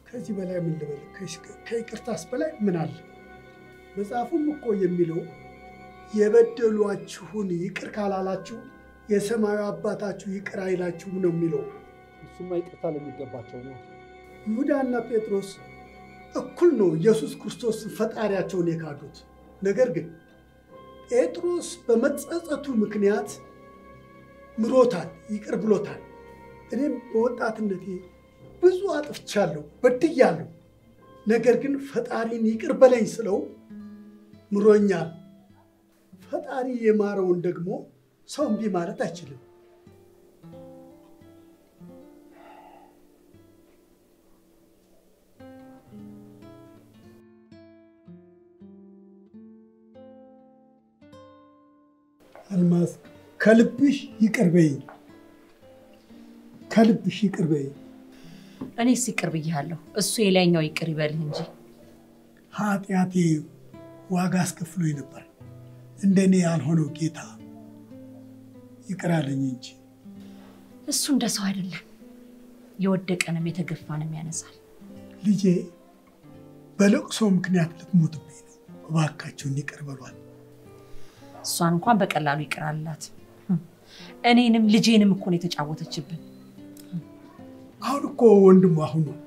ከዚህ በላይ ምን ልበል? ከይቅርታስ በላይ ምን አለ? መጽሐፉም እኮ የሚለው የበደሏችሁን ይቅር ካላላችሁ የሰማዩ አባታችሁ ይቅር አይላችሁም ነው የሚለው። እሱማ ይቅርታ ለሚገባቸው ነው። ይሁዳና ጴጥሮስ እኩል ነው ኢየሱስ ክርስቶስ ፈጣሪያቸውን የካዱት። ነገር ግን ጴጥሮስ በመጸጸቱ ምክንያት ምሮታል፣ ይቅር ብሎታል። እኔም በወጣትነቴ ብዙ አጥፍቻለሁ፣ በድያለሁ። ነገር ግን ፈጣሪን ይቅር በለኝ ስለው ምሮኛል። ፈጣሪ የማረውን ደግሞ ሰው እምቢ ማለት አይችልም። አልማዝ ከልብሽ ይቅር በይኝ፣ ከልብሽ ይቅር በይኝ። እኔስ ይቅር ብያለሁ፣ እሱ የላይኛው ይቅር ይበልህ እንጂ። ኃጢአቴ ዋጋ አስከፍሎኝ ነበር። እንደኔ ያልሆነው ጌታ ይቅር አለኝ እንጂ። እሱ እንደ ሰው አይደለም፣ የወደቀንም የተገፋንም ያነሳል። ልጄ በለቅሶ ምክንያት ልትሞትብኝ ነው። እባካችሁን ይቅር በሏት። እሷን እንኳን በቀላሉ ይቅር አላት። እኔንም ልጄንም እኮ ነው የተጫወተችብን። አሁን እኮ ወንድሙ አሁን ነው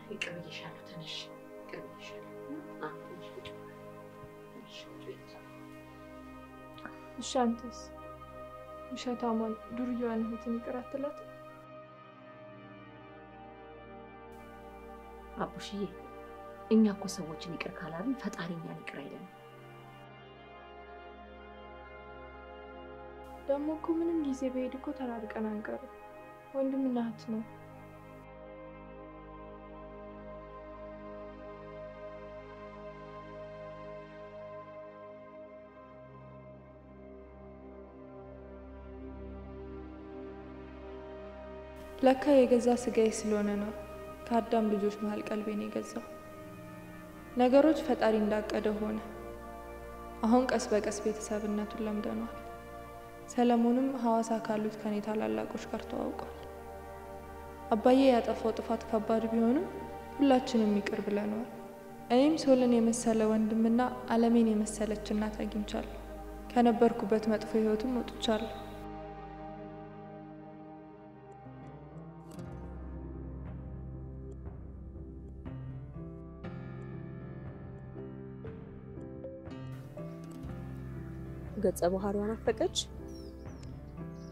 ይቅር ብዬሻለሁ። ትንሽ ይቅር ብዬሻለሁ። እሺ አንተስ? ውሸታሟን ዱርዬዋን እህትን ይቅር አትላትም? አቡሽዬ፣ እኛ እኮ ሰዎችን ይቅር ካላልን ፈጣሪ እኛን ይቅር አይለንም። ደግሞ እኮ ምንም ጊዜ በሄድ እኮ ተራርቀን አንቀርም። ወንድምና እህት ነው። ለካ የገዛ ስጋዬ ስለሆነ ነው ከአዳም ልጆች መሃል ቀልቤን የገዛው። ነገሮች ፈጣሪ እንዳቀደ ሆነ። አሁን ቀስ በቀስ ቤተሰብነቱን ለምደነዋል። ሰለሞንም ሐዋሳ ካሉት ከኔ ታላላቆች ጋር ተዋውቋል። አባዬ ያጠፋው ጥፋት ከባድ ቢሆንም ሁላችንም ይቅር ብለነዋል። እኔም ሶልን የመሰለ ወንድምና ዓለሜን የመሰለች እናት አግኝቻለሁ። ከነበርኩበት መጥፎ ህይወትም ወጥቻለሁ። ገጸ ባህሪዋን አፈቀች።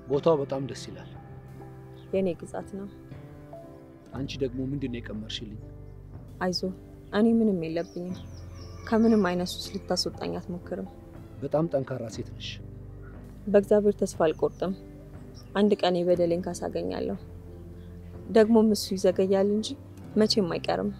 ቦታው በጣም ደስ ይላል። የኔ ግዛት ነው። አንቺ ደግሞ ምንድነው የቀመርሽልኝ? አይዞ እኔ ምንም የለብኝም። ከምንም አይነት ሱስ ልታስወጣኝ አትሞክርም። በጣም ጠንካራ ሴት ነሽ። በእግዚአብሔር ተስፋ አልቆርጥም። አንድ ቀን የበደሌን ካሳገኛለሁ። ደግሞም እሱ ይዘገያል እንጂ መቼም አይቀርም።